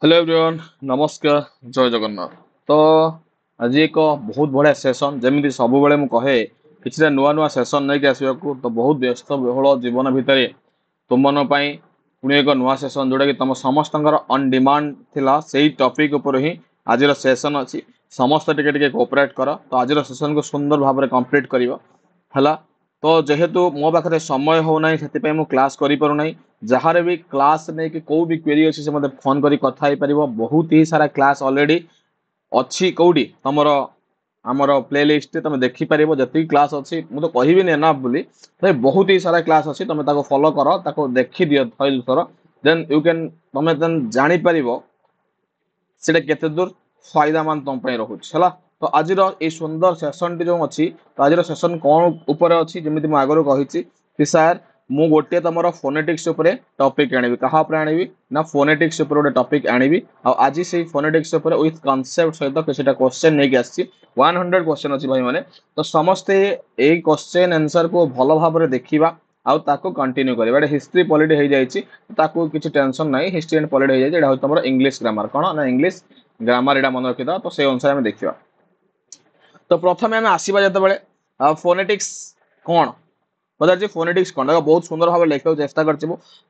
Hello everyone. नमस्कार। जय जगन्नाथ। तो आज एक बहुत बढ़िया सेशन जमी सब बेले मुझे कहे कि नुआ नुआ सेशन नहीं आसवा तो बहुत व्यस्त बहुल जीवन भितर तुम पुणी एक नुआ सेशन जोटा कि तुम समस्त अन डिमांड थिला से टॉपिक उपर ही आज सेशन अच्छी समस्त टिके कोऑपरेट कर तो आज सेशन को सुंदर भाव में कंप्लीट कर है। तो जेहेतु मो पाखे समय होना से मुझे क्लास करूना जार भी क्लास नहीं कि कौ भी क्वेरी अच्छी से मतलब फोन करी कथा ही पार बहुत ही सारा क्लास ऑलरेडी अच्छी कौटी तुमर आमर प्ले लिस्ट तुम देखिपर जी क्लास अच्छी मुझे तो कहबी ना बोली तो बहुत ही सारा क्लास अच्छी तुम फॉलो कर देखी दियो थर दुथर देन यू कैन तुम जापर से केते दूर फायदा मान तुम रोचे है। तो आज सुंदर सेसन टी जो अच्छी तो आज सेसन कौन उपर अच्छी जमी मुझे आगुरी कही कि सार मु गोटे तुम फोनेटिक्स टॉपिक आनी क्या आनी ना फोनेटिक्स गोटे टॉपिक आनी आज से फोनेटिक्स विथ कॉन्सेप्ट सहित किसी क्वेश्चन नहीं आसी 100 क्वेश्चन अच्छी भाई मैंने तो समस्ते यही क्वेश्चन आंसर को भल भाव में देखा आउ कंटिन्यू करा हिस्ट्री पॉलिटी हो जाए किसी टेंशन ना हिस्ट्री एंड पॉलिटी हो जाए तुम इंग्लिश ग्रामर कौन ना इंग्लिश ग्रामर यहाँ मन रखी तो से अनुसार आम देखा। तो प्रथम आम आसवा जो फोनेटिक्स कौन पचार फोनेटिक्स कौन देख बहुत सुंदर भाव लिखा चेष्टा कर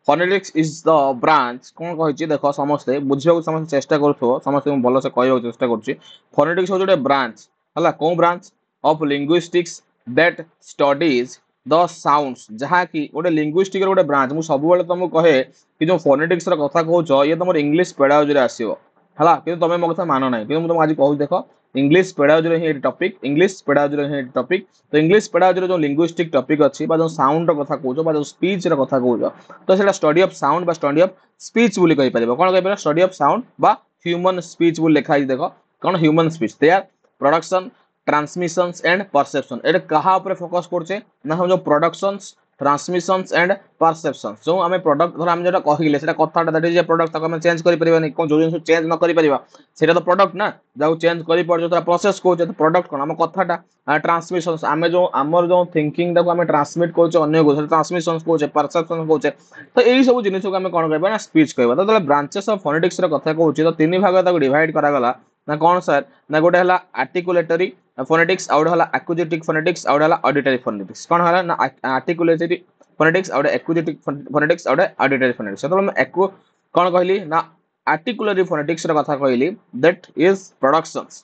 फोनेटिक्स इज द ब्रांच कौन कही देख समस्ते बुझा समस्त चेष्टा करो समस्त भलसे कह चेष्टा कर फोनेटिक्स हूँ गोटे ब्रांच है कौ branch of linguistics that studies the sounds जहाँ कि गोटे लिंग्विस्टिक गोटे ब्रांच मुझे सब तुमको कहे कि जो फोनेटिक्स कथा कह ये तुम इंग्लिश पेडागोजी आसो है कि तुम मो कथा मान ना कि तुमको आज कहूँ देख इंग्लिश पेडागोजी ही टॉपिक इंग्लिश पेडागोजी ही टॉपिक तो इंग्लिश पेडागोजी जो लिंग्विस्टिक टॉपिक अच्छी जो साउंड कथा कौच जो स्पीच कथा कौच तो सेटा स्टडी ऑफ साउंड बा स्टडी ऑफ स्पीच बोली कहि परिबो कोन कहि परिबो स्टडी ऑफ साउंड बा ह्यूमन स्पीच बोली लिखा है देख कौन human speech they are production transmissions and perception एटा कहा ऊपर फोकस करछे ना हम जो प्रोडक्शंस ट्रांसमिशंस एंड परसेप्शंस जो आम प्रोडक्ट धर आम जो कहले सेटा कथाटा दैट इज ए प्रोडक्ट ताको हम चेंज करि परिबानी कोन जो जिंस चेंज न करि परिबा सेटा तो प्रोडक्ट ना जाऊ चेंज करि पड़ जो प्रोसेस कहउछ तो प्रोडक्ट कोन आम कथाटा ट्रांसमिशन आम जो आमर जो थिंकिंग ताको आम ट्रांसमिट करूचे अन्य को ट्रांसमिशन कहउचे परसेप्शन कहउचे तो यही सब जिनिस को आम कोन कहबा ना स्पीच कहबा तो ब्रांचेस ऑफ फोनेटिक्स रो कथा कहउचे तो तीन भाग ताको डिवाइड करा गला ना कौन सर ना गोटे है आर्टिकुलेटरी फोनेटिक्स आउट है एक्विजिटिक फोनेटिक्स आउट है ऑडिटरी फोनेटिक्स कौन है ना articulatory phonetics out acoustic phonetics out auditory phonetics तो मैं एक्व कौन कहली ना आर्टिकुलरी फोनेटिक्स रो कथा कहली that is productions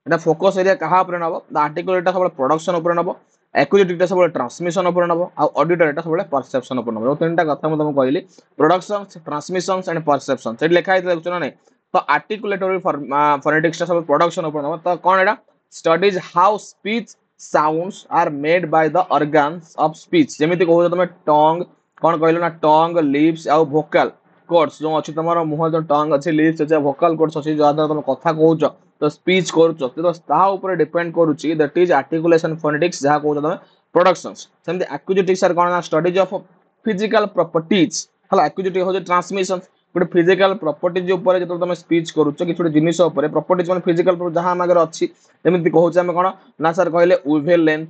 Etah focus area कहा ऊपर नबो आर्टिकुलेटा सब प्रोडक्शन ऊपर नबो एक्विजिटिक सब ट्रांसमिशन ऊपर नबो आ ऑडिटरी सब परसेप्शन ऊपर नबो तीनटा कथा मैं तुमको कहली productions transmissions and perception set लिखा है देखछ ना नहीं तो आर्टिकुलेटरी फोनेटिक्स सब प्रोडक्शन ऊपर नबो तो कौन एटा studies how speech sounds are made by the organs of speech जेमिति कहू तुम टंग कौन कहलो ना टंग लिप्स आ वोकल कोड्स जो अच्छी तुम मुह जो टंग अच्छी लिप्स अच्छे वोकल कोड्स अच्छी जहाँ तुम कथा कहूच तो स्पीच करुच तो डिपेंड करुच्ची दैट इज आर्टिकुलेशन फोनेटिक्स जहाँ कहूच तुम प्रोडक्शंस सेमती एक्विजिटिक्स आर कौन स्टडीज ऑफ फिजिकल प्रॉपर्टीज है एक्विजिटिक हो ट्रांसमिशन गोटे फिजिकल प्रॉपर्टीज ऊपर जो तुम स्पीच करुच कि जिनिस प्रॉपर्टीज मैंने फिजिकल जहाँ आम आगे अच्छी जमी कहूँ आम कौन ना सर कहले वेव लेंथ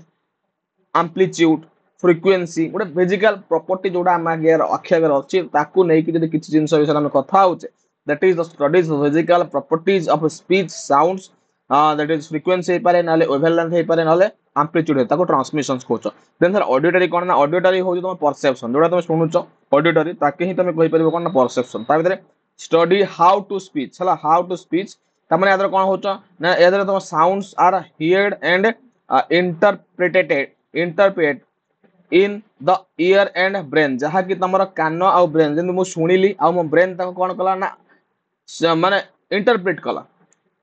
आम्प्लीट्यूड फ्रिक्वेन्सी गोटे फिजिकल प्रॉपर्टी जोड़ा आम आगे अक्षय अच्छी नहीं किसी जिन विषय में कथा होचे that is the studies physical properties of speech sounds that is frequency पारे ना वेव लेंथ पारे ना आम्प्लीट्यूड है ट्रांसमिशन कहूच देन सर ऑडिटरी कौन ना ऑडिटरी हो तुम परसेप्शन जोड़ा तुम शुणुच ऑडिटरी ताकि ही तुम कहीपर कौन ना परसेप्शन ता स्टडी हाउ टू स्पीच है हाउ टू स्पीच तमें याद कौन हो ना याद तुम sounds are heard and interpreted in the ear and brain जहाँ कि तुम कान आ ब्रेन जमी मुझे शुणिली आ मो ब्रेन कौन कला ना माने इंटरप्रेट कला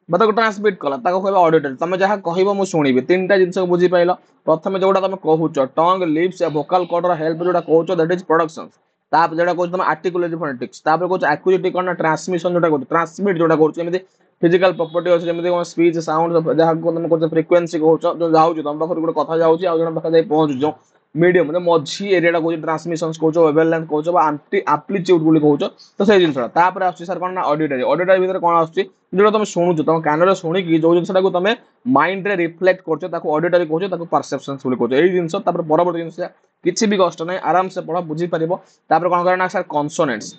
मतलब ट्रांसमिट कला कह ऑडिटरी तुम जहाँ कह मुझे शुणी तीन टा जिन बुझी पाइल प्रथम जोड़ा तुम कहूच टंग लिप्स वोकल कॉर्डर हेल्प जोड़ा कहूच दैट इज प्रोडक्शंस ताप जोड़ा कहूँ तुम आर्टिकुलेटरी फोनेटिक्स तापर कहूँ एक्विजिटिक कौन ट्रांसमिशन जोड़ा कहूँ ट्रांसमिट जोड़ा कहूँ फिजिकल प्रॉपर्टी अच्छे जमी स्पीच साउंड जहाँ तुम कहते फ्रिक्वेन्सी कहूच जो जाऊँ तुम पाखे गोटे कथा जाऊँगी आज जन पाखे पहुँचुच मीडियम मतलब मझी एरिया कहूँ ट्रांसमिशन कहूँ वेव लेंथ कहूँ आम्प्लीट्यूड बोली कहूच तो से जिनसा आस सर कौन ना ऑडिटरी ऑडिटरी भर कौन आस जो तुम शुणुच तुम कान शुणिकी जो जिनसा तुम माइंड रे रिफ्लेक्ट कर ऑडिटरी कहूँ परसेप्शन कहूँ यही जिन परवर्ती जिन किसी भी कष्ट ना आराम से पढ़ बुझीपार कौन कर सर कनसोनेंट्स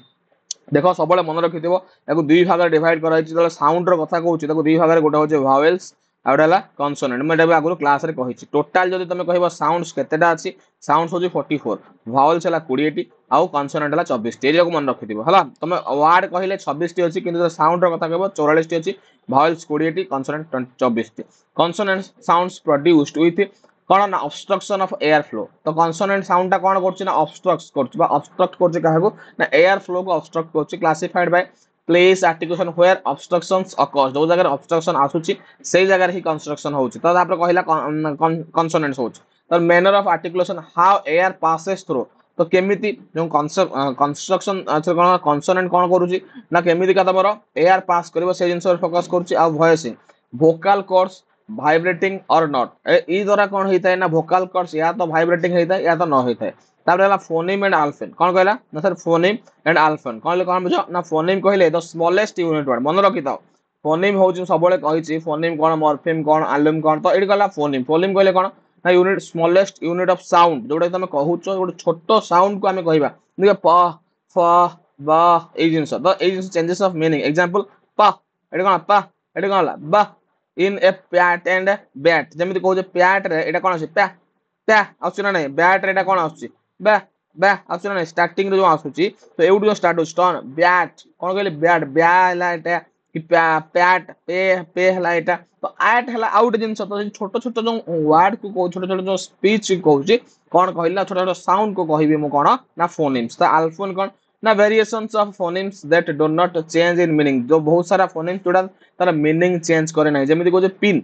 देख सब मन रखि दुई भाग डिवाइड कर साउंड कथा कहूँ दुई भाग गोटे हूँ भावेल्स आ गोटे कनसोनेंट मुझे आगुरी क्लास रे कही टोटाल जब तुम कह साउंड्स केतेटा अच्छी साउंड्स हूँ 44 भावेल्स है 20 आउ कनसोनेंट है 24 ये मन रखि है तुम वार्ड कहले 26 टी अच्छी कि साउंड कथा कह 44 टी अच्छी भावेल्स 20 कनसोनेंट 24 टी कनसोनेंट साउंड्स प्रोड्यूस्ड विथ कौन ना ऑब्स्ट्रक्शन ऑफ एयर फ्लो तो कनसोनेंट साउंड टा कौन करछि ना ऑब्स्ट्रक्ट करछि बा ऑब्स्ट्रक्ट करछि काहेको ना एयर फ्लो को ऑब्स्ट्रक्ट करछि classified by place articulation where obstructions occurs जो जगह ऑब्स्ट्रक्शन आसुछि सेही जगह ही कंस्ट्रक्शन होउछि तो तापर कहला कनसोनेंट्स होउछि तो manner of articulation how air passes through तो केमिति जो कंस्ट्रक्शन अच्छा कोन कनसोनेंट कोन करूछि ना केमिति का तमरो एयर पास करबो से जिंस पर फोकस करूछि आ वॉइसिंग भोकाल कॉर्ड्स भाइब्रेटिंग और नॉट ई द्वारा कौन होता है ना भोकाल कॉर्ड्स या तो भाइब्रेटिंग होता है या तो न होता है तापर हला फोनेम एंड अल्फेन कौन कहला ना सर फोनेम एंड अल्फेन कहले कौन बुझो ना फोनेम कहले द स्मॉलेस्ट यूनिट वर्ड मन रखि थाओ फोनेम होउछि सबले कहिछि फोनेम कोन मॉर्फेम कोन एल्बम कोन तो एडी कहला फोनेम फोनेम कहले कोन ना unit smallest unit of sound जोडा तुम कहूछो गोटे छोटो साउंड को आमे कहबा देखो प फ ब ए जिंस तो ए जिंस चेंजेस ऑफ मीनिंग एग्जांपल प एडी कोन प एडी कोन हला ब इन ए पैट एंड बैट जमी कहूँ पैट रे एटा कौन प्या प्या आसुची ना नहीं बैट रे एटा कौन आसुची बे बे आसुची ना नहीं स्टार्टिंग रे जो आसुची तो एउडी जो स्टार्ट हो स्टोन बैट कौन कहले बैट ब्या हला एटा कि पैट पे पे हला एटा तो आट हला आउट जिंस तो छोटो छोटो जो वर्ड को कहू छोटो छोटो जो स्पीच कहूची कौन कहला छोटो छोटो साउंड को कहबी मु कौन ना फोनेम्स तो अल्फोन कौन ना variations of phonemes that do not change in meaning जो बहुत सारा फोनेम्स जोड़ा तार मीनिंग चेंज करे ना जमी कहूँ पिन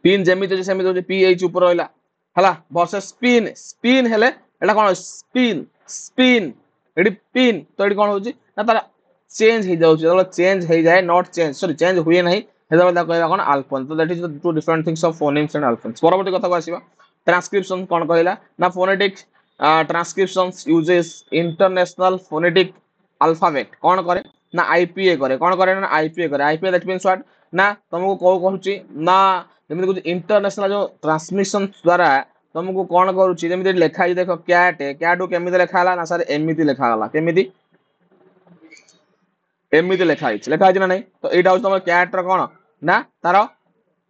पिन जमी सेमी पी एच ऊपर रहा है वर्सेस स्पिन स्पिन हेले एटा कौन स्पिन स्पिन एटी पिन तो ये कौन होची ना तार चेंज हो जाउची चेंज हो जाए नॉट चेंज सॉरी चेंज हुए नहीं कहला कौन अल्फोन तो that is the two different things of phonemes and allophones परवर्ती कथा को आसीबा ट्रांसक्रिप्शन कौन कहला ना phonetic transcriptions uses international phonetic alphabet कौन करे ना आईपीए करे ना आईपीए करे आईपीए दैट मींस व्हाट ना तुमको कौ कहूची ना जमी कुछ इंटरनेशनल जो ट्रांसमिशन द्वारा तुमको कौन करुच्ची जमी लिखा देख कैट कैट केमी लिखा ना सर एमती लिखा केमी एमती लिखाई ना नहीं तो यहाँ हूँ तुम कैट कौन ना तार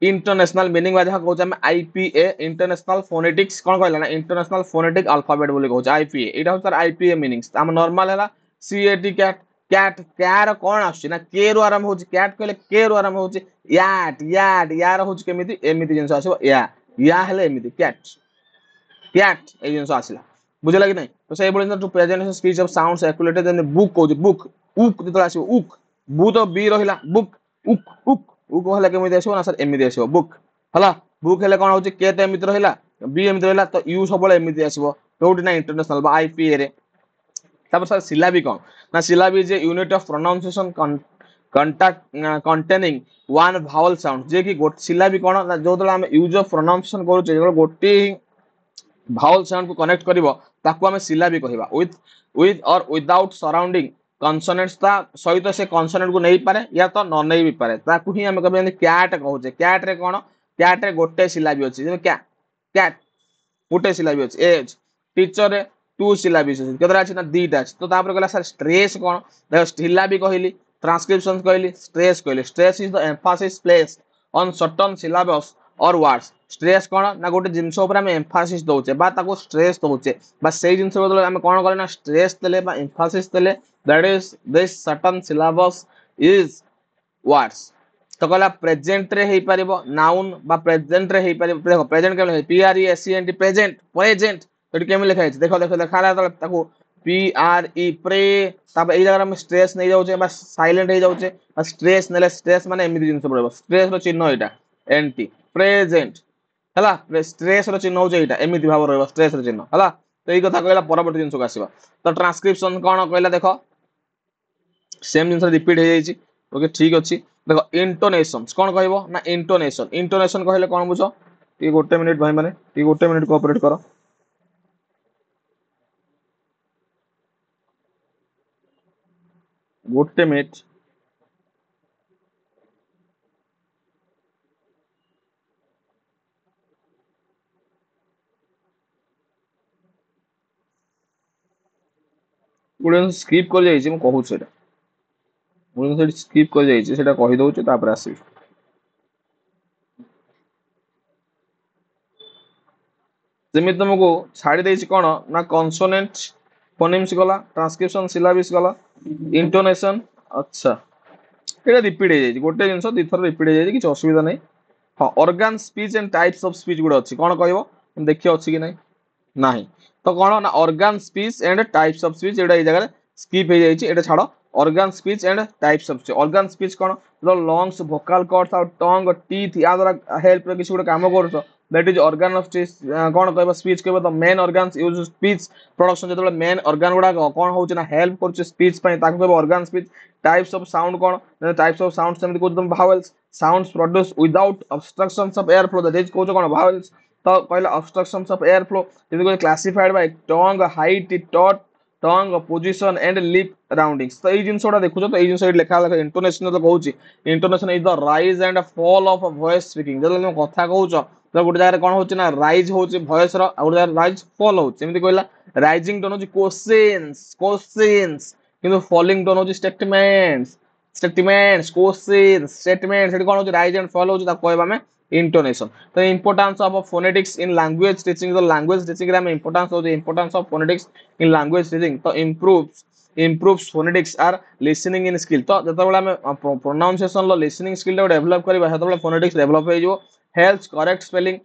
इंटरनेशनल मीनिंग जहाँ कहते आईपीए इंटरनेशनल फोनेटिक्स कौन कहला ना इंटरनेशनल फोनेटिक अल्फाबेट बोली कहूँ आईपीए यहाँ हूँ तार आईपीए मीनिंग्स आम नॉर्मल है सीएटी कैट कैट क्यार कौन आसुची ना के रु आरंभ होची कैट कहले के रु आरंभ होची याट याट यार होची केमिति एमिति जिंस आसीबो या हेले एमिति कैट कैट ए जिंस आसीला बुझला कि नहीं तो से बोली to presentation speech of sounds articulated in book कहूची बुक उक जेतला आसीबो उक बु तो बी रहिला बुक उक उक उक हेले केमिति आसीबो ना सर एमिति आसीबो बुक हला बुक हेले कोन होची के तो एमिति रहिला बी एमिति रहिला तो यू सबले एमिति आसीबो कोउटी ना इंटरनेशनल बा आईपीए रे तब सर सिलाबी कौन ना syllable is a unit of pronunciation contact containing one vowel sound जे कि सिलाबी कौन ना जो हम यूज ऑफ प्रोनाउंसिएशन करूचे जो गोटे भावल साउंड को कनेक्ट करिवो ताको हमें सिलाबी कहबा विथ और विदाउट सराउंडिंग कॉन्सोनेंट्स ता सहित से कॉन्सोनेंट को नहीं पारे या तो न नहीं भी पारे ताकू ही हमें कबे कैट कहूचे कैट रे कौन कैट रे गोटे सिलाबी अछि जे क्या कैट गोटे सिलाबी अछि एज टीचर रे टू सिलाबीज अछि केतरा अछि ना दीटा अछि तो तापर कहला सर स्ट्रेस कोन देखो सिलाबी कहली ट्रांसक्रिप्शन कहली stress is the Mphasis placed on certain syllabus और वर्ड्स स्ट्रेस कोन ना गोटे जिंस ऊपर हम एम्फासिस दोचे बा ताको स्ट्रेस दोचे बा सेही जिंस बदले हम कोन करे ना स्ट्रेस देले बा एम्फासिस देले that is this certain syllabus is words तो कहला प्रेजेंट रे हेई परिबो नाउन बा प्रेजेंट रे हेई परिबो देखो प्रेजेंट केम हे P R E S E N T present present तो केम लिखा है देखो देखो लिखा है तो ताको पी आर ई प्रे तब ए जगह में स्ट्रेस नहीं जाउचे बा साइलेंट हे जाउचे बा स्ट्रेस नेले स्ट्रेस माने एमिति जिंस पड़बो स्ट्रेस रो चिन्ह एटा एनटी प्रेजेंट हला स्ट्रेस रो चिन्ह होचे एटा एमिति भाव रहबो स्ट्रेस रो चिन्ह हला तो एई कथा कहला परवर्ती जिंस को आसीबा तो ट्रांसक्रिप्शन कोन कहला देखो सेम जिंस रिपीट हो जाइए ओके ठीक अच्छे देखो इंटोनेशन कौन कह ना इंटोनेशन इंटोनेशन कहले कौन बुझ ये गोटे मिनिट भाई मैंने ये गोटे मिनिट कोऑपरेट करो गोटे मिनिट ଗୋଟେ ସ୍କିପ୍ କରି ଯାଇଛି ମୁଁ କହୁଛି ସେଇଟା ମୁଁ ସେଠି ସ୍କିପ୍ କରି ଯାଇଛି ସେଇଟା କହିଦଉଛି ତାପରେ ଆସିବି ଯେମିତି ତମକୁ ଛାଡି ଦେଇଛି କଣ ନା କନସୋନେଣ୍ଟ ଫୋନେମ୍ସ ଗଲା ଟ୍ରାନ୍ସକ୍ରିପ୍ସନ ସିଲାବିସ୍ ଗଲା ଇଣ୍ଟୋନେସନ ଆଚ୍ଛା ଏଇଟା ରିପିଟ୍ ହେଇଯାଇଛି ଗୋଟେ ଜିନିଷ ଦିଥର ରିପିଟ୍ ହେଇଯାଇଛି କିଛି ଅସୁବିଧା ନାହିଁ ହଁ organ speech and types of speech ଗୋଟେ ଅଛି କଣ କହିବ ଦେଖି ଅଛି କି ନାହିଁ ନାହିଁ ତ କଣ ନା organ speech and types of speech ଏଇଟା ଏଇ ଜାଗାରେ ସ୍କିପ୍ ହେଇଯାଇଛି ଏଇଟା ଛାଡ organ speech and types of speech organ speech କଣ ଲଙ୍ଗସ ଭୋକାଲ କର୍ଡସ ଆଉ ଟଙ୍ଗ ଟିଥ୍ ୟା ଦ୍ୱାରା ହେଲ୍ପରେ କିଛି ଗୋଟେ କାମ କରୁଛ that is organ of speech କଣ କହିବ ସ୍ପିଚ୍ କହିବ the main organs use speech production ଯେତେବେଳେ main organ ଗୁଡାକ କଣ ହଉଛି ନା ହେଲ୍ପ କରୁଛି ସ୍ପିଚ୍ ପାଇଁ ତାକୁ କହିବ organ speech types of sound କଣ types of sound ସେମିତି କହୁଛି ତମ vowels sounds produced without obstructions of air flow that is କହୁଛ କଣ vowels ତ କହିଲେ obstructions of air flow ଯେମିତି କହିଲେ classified by tongue height tot tongue position and lip roundings ତ ଏଇ ଜିନିଷ ଗୁଡା ଦେଖୁଛ ତ ଏଇ ଜିନିଷ ଏଠି ଲେଖା ଲେଖା intonation ତ କହୁଛି intonation is the rise and fall of a voice speaking ଯେତେବେଳେ ତମେ କଥା କହୁଛ ତ ଗୋଟେ ଜାଗାରେ କଣ ହଉଛି ନା ରାଇଜ ହଉଛି ଭଏସ ର ଆଉ ଗୋଟେ ଜାଗାରେ ରାଇଜ ଫଲ ହଉଛି ଯେମିତି କହିଲା ରାଇଜିଂ ଟୋନ ହଉଛି କୋଶ୍ଚିନ୍ସ କୋଶ୍ଚିନ୍ସ କିନ୍ତୁ ଫଲିଂ ଟୋନ ହଉଛି ଷ୍ଟେଟମେଣ୍ଟସ ଷ୍ଟେଟମେଣ୍ଟସ କୋଶ୍ଚିନ୍ସ ଷ୍ଟେଟମେଣ୍ଟ ସେଠି କଣ ହଉଛି ରାଇଜ ଆଣ୍ଡ ଫଲ ହଉଛି ତାକୁ କହିବା ଆମେ intonation the importance of phonetics in language teaching the language teaching ରେ ଆମେ importance ହଉଛି importance of phonetics in language teaching ତ improves phonetics are listening in skill ତ ଯେତେବେଳେ ଆମେ pronunciation ର listening skill ଟାକୁ develop କରିବା ସେତେବେଳେ phonetics develop ହେଇଯିବ helps correct spelling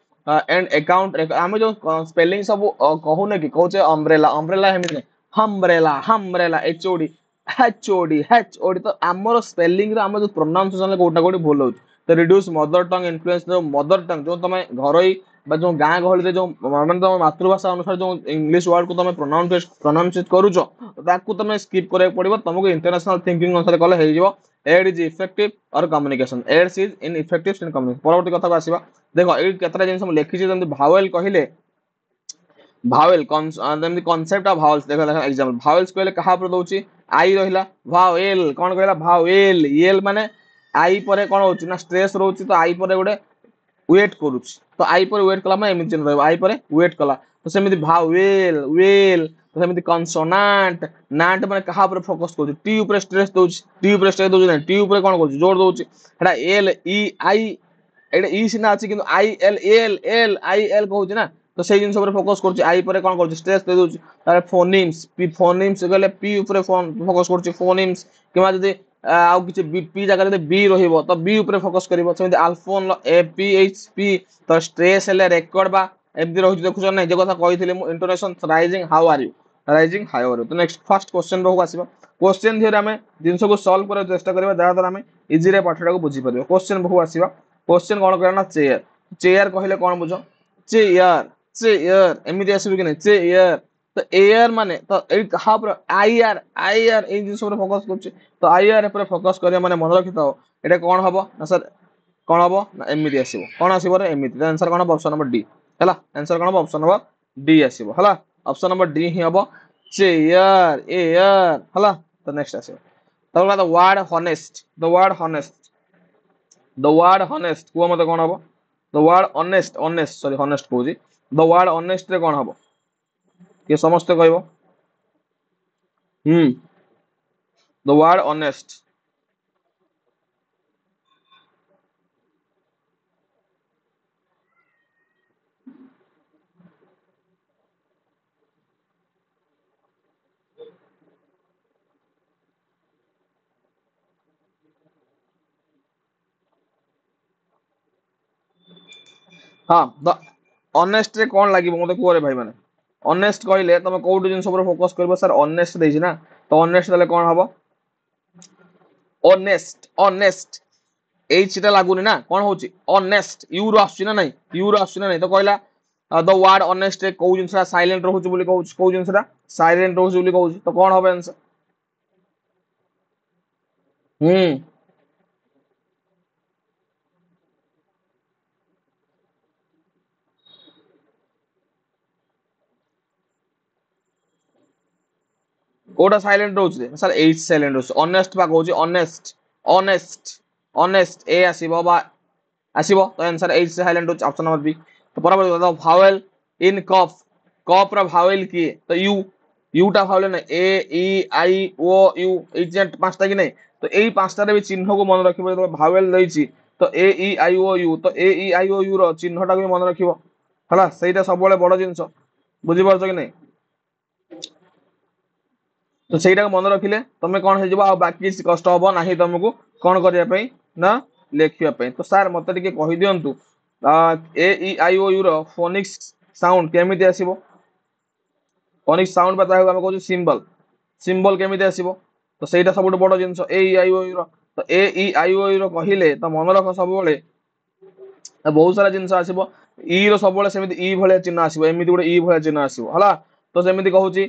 and account ଆମେ ଯୋଉ spelling ସବୁ କହୁନେ କି କହୁଛେ umbrella umbrella ଏମିତି ନାହିଁ humbrella humbrella HOD HOD HOD ତ ଆମର spelling ରେ ଆମର ଯୋଉ pronunciation ରେ କୋଉଟା କୋଉଠି ଭୁଲ ହଉଛି ତ reduce mother tongue influence ଯୋଉ mother tongue ଯୋଉ ତମେ ଘରୋଇ ବା ଯୋଉ ଗାଁ ଗହଳିରେ ଯୋଉ ମାନେ ତମ ମାତୃଭାଷା ଅନୁସାରେ ଯୋଉ ଇଂଲିଶ ୱାର୍ଡ କୁ ତମେ ପ୍ରୋନାଉନ୍ସିଏଟ କରୁଛ ତାକୁ ତମେ ସ୍କିପ୍ କରିବାକୁ ପଡିବ ତମକୁ ଇଣ୍ଟରନ୍ୟାସନାଲ ଥିଙ୍କିଂ ଅନୁସାରେ କଲେ ହେଇଯିବ aid is effective or communication aids is ineffective in communication ପରବର୍ତ୍ତୀ କଥାକୁ ଆସିବା ଦେଖ ଏଇ କେତେଟା ଜିନିଷ ମୁଁ ଲେଖିଛି ଯେମିତି ଭାୱେଲ କହିଲେ ଭାୱେଲ ଯେମିତି କନସେପ୍ଟ ଅଫ ଭାୱେଲ୍ସ ଦେଖ ଦେଖ ଏକ୍ସାମ୍ପଲ ଭାୱେଲ୍ସ କହିଲେ କାହା ଉପରେ ଦଉଛି ଆଇ ରହିଲା ଭାୱେଲ କଣ କହିଲା ଭାୱେଲ ଇଏଲ ମାନେ ଆଇ ପରେ କଣ ହଉଛି ନା ଷ୍ଟ୍ରେସ ରହୁଛି ତ ଆଇ ପରେ ଗୋଟେ ୱେଟ୍ କରୁଛି ତ ଆଇ ପରେ ୱେଟ୍ କଲା ମାନେ ଏମିତି ଚିହ୍ନ ରହିବ ଆଇ ପରେ ୱେଟ୍ କଲା ତ ସେମିତି ଭାୱେଲ ୱେଲ ତ ସେମିତି କନସୋନାଣ୍ଟ ନାଣ୍ଟ ମାନେ କାହା ଉପରେ ଫୋକସ କରୁଛି ଟି ଉପରେ ଷ୍ଟ୍ରେସ ଦଉଛି ଟି ଉପରେ ଷ୍ଟ୍ରେସ ଦଉଛି ନା ଟି ଉପରେ କଣ କରୁଛି ଜୋର ଦଉଛି ସେଟା ଏଲ ଇ ଆଇ ଏଇଟା ଇ ସିନା ଅଛି କିନ୍ତୁ I L L L I L କହୁଛି ନା ତ ସେଇ ଜିନିଷ ଉପରେ ଫୋକସ କରୁଛି ଆଇ ପରେ କଣ କରୁଛି ଷ୍ଟ୍ରେସ ଦେଇ ଦଉଛି ତାପରେ ଫୋନିମ୍ସ ଫୋନିମ୍ସ କହିଲେ ପି ଉପରେ ଫୋକସ କରୁଛି ଫୋନିମ୍ସ କିମ୍ବା ଯଦି ଆଉ କିଛି ପି ଜାଗାରେ ଯଦି ବି ରହିବ ତ ବି ଉପରେ ଫୋକସ କରିବ ସେମିତି allophone A P H P ତ ଷ୍ଟ୍ରେସ ହେଲେ ରେକର୍ଡ ବା ଏମିତି ରହୁଛି ଦେଖୁଛ ନାଇଁ ଯେ କଥା କହିଥିଲି ମୁଁ intonation rising how are you rising how are you ତ ନେକ୍ସଟ ଫାର୍ଷ୍ଟ କ୍ୱେଶ୍ଚନ ପାଖକୁ ଆସିବା କ୍ୱେଶ୍ଚନ ଧିଅରେ ଆମେ ଜିନିଷକୁ ସଲ୍ଭ କରିବାକୁ ଚେଷ୍ଟା କରିବା ଯାହା ଦ୍ୱାରା ଆମେ ଇଜିରେ ପାଠଟାକୁ ବୁଝିପାରିବା କ୍ୱେଶ୍ଚନ ପାଖକୁ ଆସିବା क्वेश्चन कौन कहना चेयर चेयर कहले कौन बुझ चेयर चेयर एमती आसबे कि नहीं चेयर तो एयर माने तो ए कहा पर आई आर ए जिंस पर फोकस करछ तो आई आर पर फोकस करिया माने मन रखिथाओ एटा कौन हबो ना सर कौन हबो ना एमती आसीबो कौन आसीबो रे एमती आंसर कौन हबो ऑप्शन नंबर डी हला आंसर कौन हबो ऑप्शन नंबर डी आसीबो हला ऑप्शन नंबर डी ही हबो चेयर एयर हला तो नेक्स्ट आसीबो तो the word honest the word honest the word honest कुह मत कौन हम the word honest honest sorry honest कहूँ द वर्ड ऑनेस्ट रे कौन हम ये समस्त कह द वर्ड ऑनेस्ट हाँ द ऑनेस्ट रे कौन लगे मत कह भाई मैंने ऑनेस्ट कहले तुम कौट जिन फोकस कर सर ऑनेस्ट देना ना तो ऑनेस्ट देले कौन हम ऑनेस्ट ऑनेस्ट एचटा लगुनि ना कौन हूँ ऑनेस्ट यूरो आसुची ना नहीं यूरो आसुची ना नहीं तो कहला द वर्ड ऑनेस्ट कौ जिनसा साइलेंट रोचे बोली कहूँ कौ जिनसा साइलेंट रोचे बोली कहूँ तो कौन हम आंसर हम्म कोटा साइलेंट रोचे सर एच साइलेंट रोचे ऑनेस्ट बा कहूँ ऑनेस्ट ऑनेस्ट ऑनेस्ट ए आसीबो बा आसीबो तो आंसर एच साइलेंट रोचे ऑप्शन नंबर बी तो बराबर भावेल इन कफ कफ रा भावेल किए तो यू ইউটা ভাবলে না এ ই আই ও ইউ এই যে পাঁচটা কি নাই তো এই পাঁচটারে ବି ଚିହ୍ନକୁ ମନେ ରଖିବ ଯେତେବେଳେ ଭାୱେଲ ଦେଇଛି ତ ଏ ଇ ଆଇ ଓ ୟୁ ତ ଏ ଇ ଆଇ ଓ ୟୁ ର ଚିହ୍ନଟାକୁ ବି ମନେ ରଖିବ ହେଲା ସେଇଟା ସବୁବେଳେ ବଡ ଜିନିଷ ବୁଝିପାରୁଛ କି ନାଇଁ ତ ସେଇଟାକୁ ମନେ ରଖିଲେ ତମେ କଣ ହେଇଯିବ ଆଉ ବାକି କିଛି କଷ୍ଟ ହବ ନାହିଁ ତମକୁ କଣ କରିବା ପାଇଁ ନା ଲେଖିବା ପାଇଁ ତ ସାର୍ ମତେ ଟିକେ କହିଦିଅନ୍ତୁ ଏ ଇ ଆଇ ଓ ୟୁ ର ଫୋନିକ୍ସ ସାଉଣ୍ଡ କେମିତି ଆସିବ ଫୋନିକ୍ସ ସାଉଣ୍ଡ ବା ତାହାକୁ ଆମେ କହୁଛୁ ସିମ୍ବଲ ସିମ୍ବଲ କେମିତି ଆସିବ ତ ସେଇଟା ସବୁଠୁ ବଡ ଜିନିଷ ଏ ଇ ଆଇ ଓ ୟୁ ର ତ ଏ ଇ ଆଇ ଓ ୟୁ ର କହିଲେ ତ ମନେ ରଖ ସବୁବେଳେ ବହୁତ ସାରା ଜିନିଷ ଆସିବ ଇ ର ସବୁବେଳେ ସେମିତି ଇ ଭଳିଆ ଚିହ୍ନ ଆସିବ ଏମିତି ଗୋଟେ ଇ ଭଳିଆ ଚିହ୍ନ ଆସିବ ହେଲା ତ ସେମିତି କହୁଛି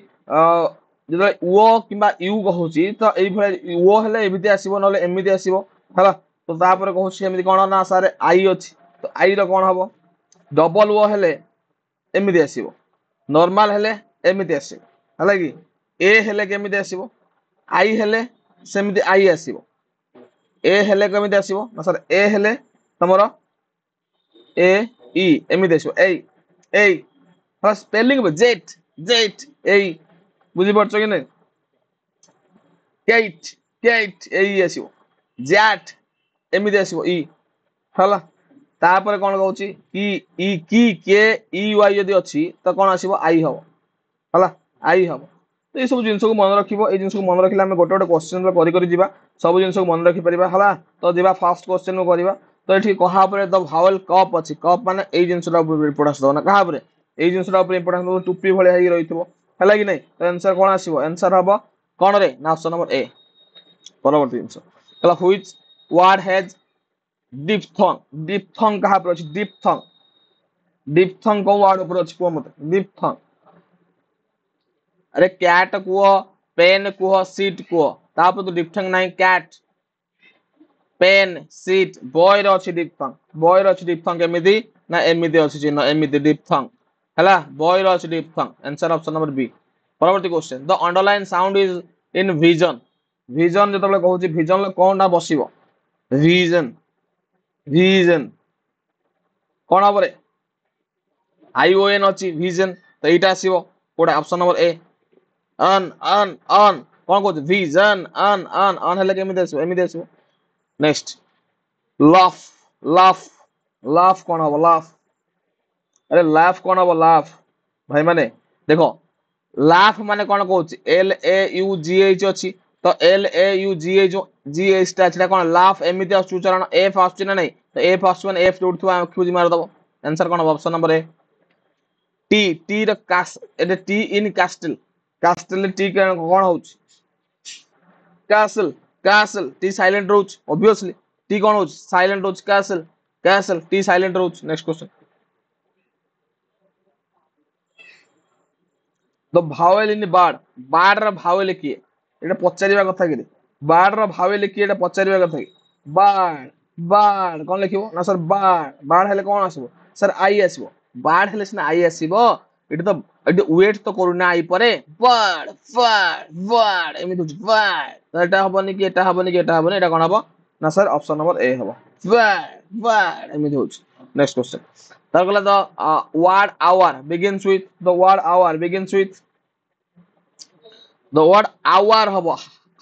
ଯେତେବେଳେ ଓ କିମ୍ବା ୟୁ କହୁଛି ତ ଏଇଭଳିଆ ଓ ହେଲେ ଏମିତି ଆସିବ ନହେଲେ ଏମିତି ଆସିବ ହେଲା ତ ତାପରେ କହୁଛି ଏମିତି କଣ ନା ସାର୍ ଆଇ ଅଛି ତ ଆଇ ର କଣ ହବ ଡବଲ ଓ ହେଲେ ଏମିତି ଆସିବ ନର୍ମାଲ ହେଲେ ଏମିତି ଆସିବ ହେଲା କି ଏ ହେଲେ କେମିତି ଆସିବ ଆଇ ହେଲେ ସେମିତି ଆଇ ଆସିବ ଏ ହେଲେ କେମିତି ଆସିବ ନା ସାର୍ ଏ ହେଲେ ତମର ଏ ଇ ଏମିତି ଆସିବ ଏଇ ହଁ ସ୍ପେଲିଂ ଜେଟ୍ ଜେଟ୍ ଏଇ ବୁଝିପାରୁଛ କି ନାଇଁ କେଟ୍ କେଟ୍ ଏଇ ଆସିବ ଜ୍ୟାଟ୍ ଏମିତି ଆସିବ ଇ ହେଲା ତାପରେ କଣ କହୁଛି କି କେ ଇ ୱାଇ ଯଦି ଅଛି ତ କଣ ଆସିବ ଆଇ ହବ ହେଲା ଆଇ ହବ ତ ଏଇ ସବୁ ଜିନିଷକୁ ମନେ ରଖିବ ଏଇ ଜିନିଷକୁ ମନେ ରଖିଲେ ଆମେ ଗୋଟେ ଗୋଟେ କ୍ୱେଶ୍ଚନ କରି କରି ଯିବା ସବୁ ଜିନିଷକୁ ମନେ ରଖିପାରିବା ହେଲା ତ ଯିବା ଫାର୍ଷ୍ଟ କ୍ୱେଶ୍ଚନ କରିବା ତ ଏଠି କାହା ଉପରେ ଦ ଭାୱେଲ କପ୍ ଅଛି କପ୍ ମାନେ ଏଇ ଜିନିଷଟା ଉପରେ ଇମ୍ପୋର୍ଟାନ୍ସ ଦବ ନା କାହା ଉପରେ ଏଇ ଜିନିଷଟା ଉପରେ ଇମ୍ପୋର୍ଟାନ୍ସ ଦବ ଟୁପି ଭଳିଆ ହେଇକି ରହିଥିବ ହେଲା କି ନାଇଁ ତ ଆନ୍ସର କଣ ଆସିବ ଆନ୍ସର ହବ କଣ ରେ ନା ଅପସନ ନମ୍ବର ଏ ପରବର୍ତ୍ତୀ ଜିନିଷ ହେଲା ହୁଇଚ୍ ୱାର୍ଡ ହେଜ୍ डिप्थंग कहाँ पर अच्छी डिप्थंग को वार्ड ऊपर अच्छी कुह मत डिप्थंग अरे कैट कुह पेन कुह सीट कुह तापर तो डिप्थंग नहीं कैट पेन सीट बॉय रो अच्छी डिप्थंग केमिति ना एमिति अच्छी चिन्ह एमिति डिप्थंग हैला बॉय रो अच्छी diphthong answer option number B परवर्ती question the underline sound is in vision vision जतबेले कहूची विजन ले कोनटा बसिबो विजन विजन कौन हम आईओएन अच्छी विजन तो यहाँ आसो कोटा ऑप्शन नंबर ए अन अन अन कौन कह विजन अन अन अन हेल्ले केमिति आसो एमिति आसो नेक्स्ट लाफ लाफ लाफ कौन हम लाफ अरे लाफ कौन हम लाफ भाई माने देखो लाफ माने कौन कहूँ L A you ji H अच्छी तो L A you ji H G H टा कौन लाफ एमिति उच्चारण एफ आस ना नहीं तो एफ आस एफ जोड़ खोजी मारदब आंसर कौन हम option number A T T T in castle castle T कौन हो कैसल कैसल टी साइलेंट रोच ऑब्वियसली टी कौन हो साइलेंट रोच कैसल कैसल टी साइलेंट रोच next question the vowel in bird bird R vowel किए एटा पचारिबा कथा कि बार्ड र भावेल किए एटा पचारिबा कथा कि बार्ड बार्ड कौन लिखिबो ना सर बार्ड बार्ड हेले कौन आसीबो सर आई आसीबो बार्ड हेले सिना आई आसीबो एटा तो एटा वेट तो करूना आई परे बार्ड बार्ड बार्ड एमिति होछ बार्ड तो एटा हबनी कि एटा हबनी कि एटा हबनी एटा कोन हबो ना सर ऑप्शन नंबर ए हबो बार्ड बार्ड एमिति होछ नेक्स्ट क्वेश्चन तार गला the word hour begins with the word hour begins with the word hour हबो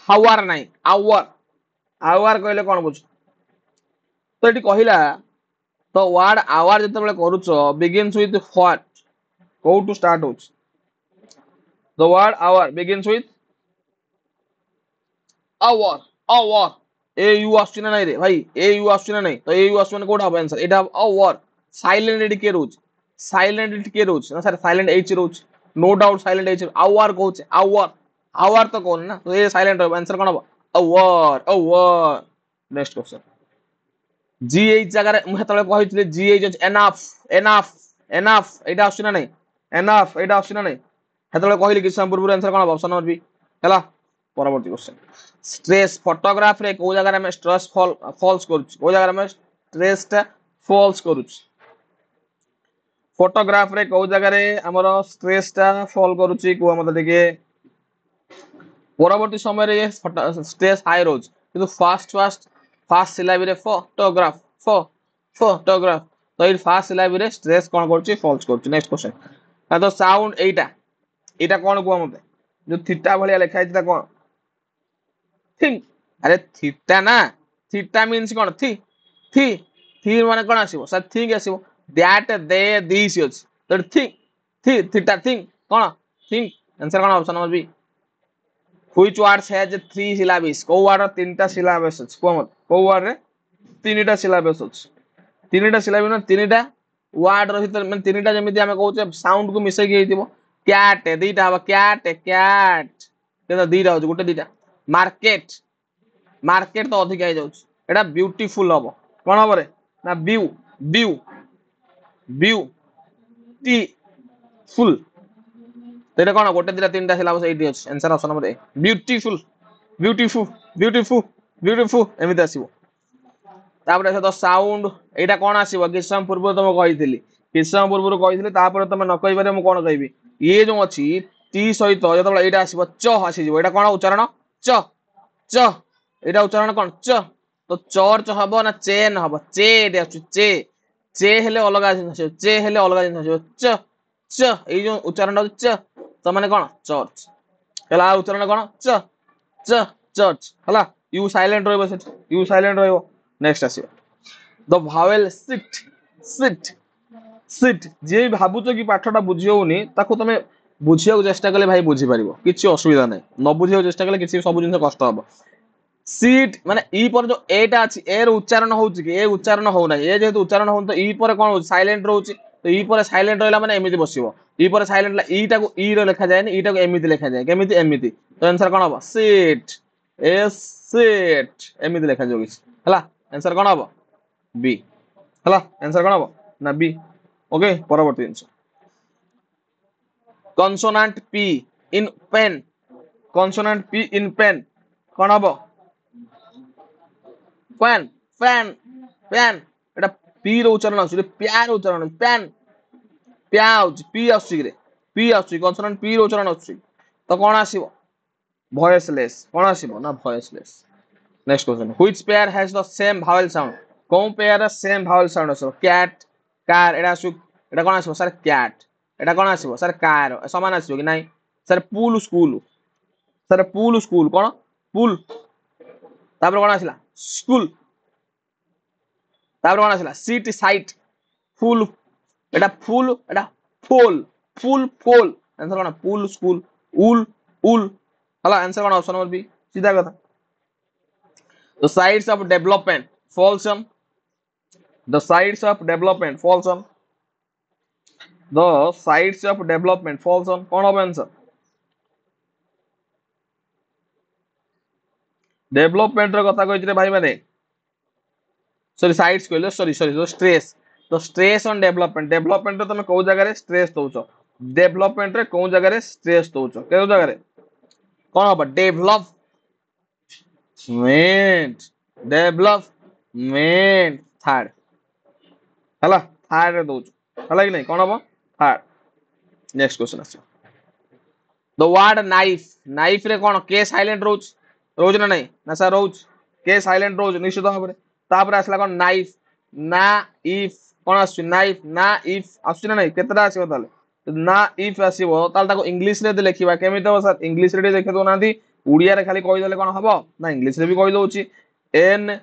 हावर नाही आवर आवर कहले कोन बुझ तो एटी कहिला तो वर्ड आवर जते बेले करूछ begins with what how to start होछ the word hour begins with hour hour A U आछी ना नहीं रे भाई ए यू आछी ना नहीं तो ए यू आछी माने कोडा हबो answer Etah our silent eighty के रोज साइलेंट एटी के रोज ना सर साइलेंट एच रोज no doubt silent H hour कहूछ आवर आवर तो कोन ना तो ए साइलेंट हबो आंसर कोन हबो hour hour next question GH जगह मु हेतले कहितले जीएच एनफ एनफ एनफ एटा आछी ना नहीं एनफ एटा आछी ना नहीं हेतले कहली कि सम पूर्व आंसर कोन हबो ऑप्शन नंबर बी हैला परवर्ती क्वेश्चन स्ट्रेस फोटोग्राफ रे को जगह में स्ट्रेस फॉल्स करूछ को जगह में स्ट्रेस टा फॉल्स करूछ फोटोग्राफ रे को जगह रे हमर स्ट्रेस टा फॉल करूछ को मत देखे परवर्ती समय रे स्ट्रेस हाई रोज किंतु फास्ट सिलाबी रे फोटोग्राफ फोटोग्राफ तो ये फास्ट सिलाबी रे स्ट्रेस कोन करूछ फॉल्स करूछ नेक्स्ट क्वेश्चन तो साउंड एटा एटा कोन को मते जो थीटा भलिया लिखा है कौन थिंक अरे थीटा ना थीटा मीन्स कौन थी थी थी माने कौन आसीबो सर थिंक आसीबो दैट दे दिस इज तो थिंक थी थीटा थिंक कौन थिंक आंसर कौन option number B which words has three syllables को वर्ड तीनटा सिलाबस अछि को मत को वर्ड रे तीनटा सिलाबस अछि तीनटा सिलाबस ना तीनटा वर्ड रो भीतर माने तीनटा जेमिति हम कहउचे साउंड को मिसै के हेतिबो कैट दीटा हबो कैट कैट केता दीटा हो गोटे दीटा मार्केट मार्केट तो अधिक आइ जाउछ एटा ब्यूटीफुल हबो कोन हबो रे ना view view view T full तेरे कोन गोटे दिला तीनटा सिलाबस एठी अछि answer option number A beautiful beautiful beautiful beautiful एमिति आसीबो तापर तो साउंड एटा कोन आसीबो कि सम पूर्व तम कहितली कि सम पूर्व कहितली तापर तम न कहि बारे म कोन कहबी ये जो अछि टी सहित जतबे एटा आसीबो च आसी जिवो एटा कोन उच्चारण च च एटा उच्चारण कोन च तो चर्च हबो ना चेन हबो चे एटा अछि चे हेले अलगा जिंस चे हेले अलगा जिंस च च ए जो उच्चारण च तो माने कोन चर्च हला उच्चारण कोन च च चर्च हला यू साइलेंट रहबो से यू साइलेंट रहबो नेक्स्ट आसीबो the vowel sit sit sit जे भाबुच कि पाठटा बुझी होउनी ताको तमे बुझिया चेष्टा कले भाई बुझी परिबो किछि असुविधा नै न बुझिया चेष्टा कले किछि सब जिंस कष्ट हबो सीट माने ई पर जो एटा अछि एर उच्चारण होउछि कि ए उच्चारण हो नै ए जेतु उच्चारण होन तो ई पर कोन साइलेंट रहउछि तो ई पर साइलेंट रहला माने एमिति बसिबो ई पर साइलेंट ला ई टाको ई रो लिखा जाय नै ई टाको एमिति लिखा जाय केमिति एमिति तो आंसर कोन हबो सीट एस सीट एमिति लिखा जाय हला आंसर कोन हबो बी हला आंसर कोन हबो ना बी ओके परवर्ती answer consonant p in pen consonant p in pen कोन हबो फैन फैन फैन एटा पी रो उच्चारण आछी प्यार उच्चारण पैन प्याउज पी आछी रे पी आछी consonant पी रो उच्चारण आछी तो कोन आसीबो voiceless कोन आसीबो ना voiceless next question which pair has the same vowel sound कोन पेयर रा सेम vowel साउंड आछो कैट कार एटा कोन आसीबो सर कैट एटा कोन आसीबो सर कार समान आसीबो कि नै सर पूल स्कूल कोन पूल तापर कोन आसीला स्कूल तापर कोन आसीला सीट साइट फुल एटा फुल एटा फुल फुल फुल आंसर कोन पूल स्कूल उल उल हला आंसर कोन ऑप्शन नंबर बी सीधा कथा the sides of development falls on the sides of development falls on the sides of development falls on कोन हो answer development रो कथा कहितरे भाई माने sorry sides कहले sorry sorry जो स्ट्रेस तो स्ट्रेस ऑन डेवलपमेंट डेवलपमेंट रे तमे को जगह रे स्ट्रेस दोछो डेवलपमेंट रे को जगह रे स्ट्रेस दोछो के जगह रे कोन हो डेवलपमेंट डेवलपमेंट थर्ड हला थर्ड रे दोछो हला कि नै कोन हो थर्ड नेक्स्ट क्वेश्चन आछो द वर्ड नाइफ नाइफ रे कोन के साइलेंट रोज रोज ना नहीं ना सर रोज के साइलेंट रोज निश्चित भाबरे तापर आसला कोन नाइफ ना इफ कोन आसु नाइफ ना इफ आसु ना नहीं केतरा आसीबो ताले ना इफ आसीबो ताल ताको इंग्लिश रे लिखिबा केमितो सर इंग्लिश रे देखे दो नांती उड़िया रे खाली कहि देले कोन हबो ना इंग्लिश रे भी कहि दोउची एन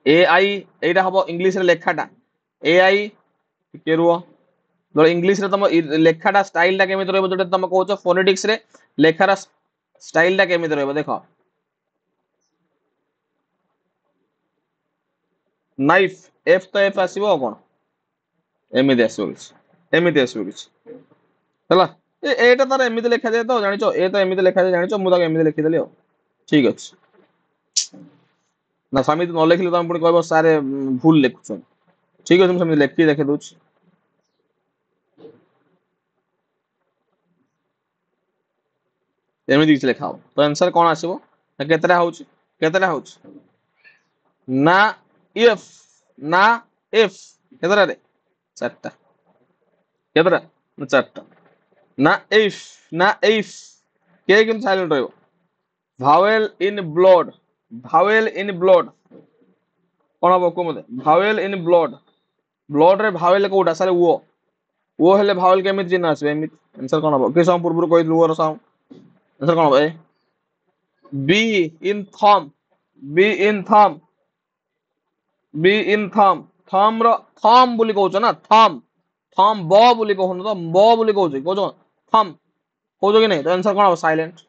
ए आई एटा हबो इंग्लिश रे लेखाटा ए आई के रुओ तो इंग्लिश रे तम लेखाटा स्टाइल टा केमितो रहबो जोटे तम कहउछो फोनेटिक्स रे लेखारा स्टाइल टा केमितो रहबो देखो नाइफ एफ तो एफ आसीबो कोन एमिति आसीबो किछ हला एटा तार एमिति लेखा जाय तो जानिचो ए तो एमिति लेखा जाय जानिचो मु ताको एमिति लेखि देली हो ठीक अछि ना समिति न लेखिले तम पुनी कहबो सारे भूल लेखुछन ठीक अछि हम समिति लेखि देखे दोछ एमिति किछ लेखाओ तो आंसर कोन आसीबो ना केतरा होउछ ना इफ केतरा रे चारटा केतरा ना चारटा ना इफ के किन साइलेंट रहबो भावेल इन ब्लड कोन हबो को मते भावेल इन ब्लड रे भावेल कोडा सारे वो हेले भावेल केमिति चिन्ह आसीबे एमिति आंसर कोन हबो के सम पूर्व कहि लुवर साउंड आंसर कौन हबो ए बी इन थम बी इन थम बी इन थम थम रो थम बोली कहउछ ना थम थम ब बोली कहउन तो ब बोली कहउछ थम कहउछ कि नहीं तो आंसर कौन हबो साइलेंट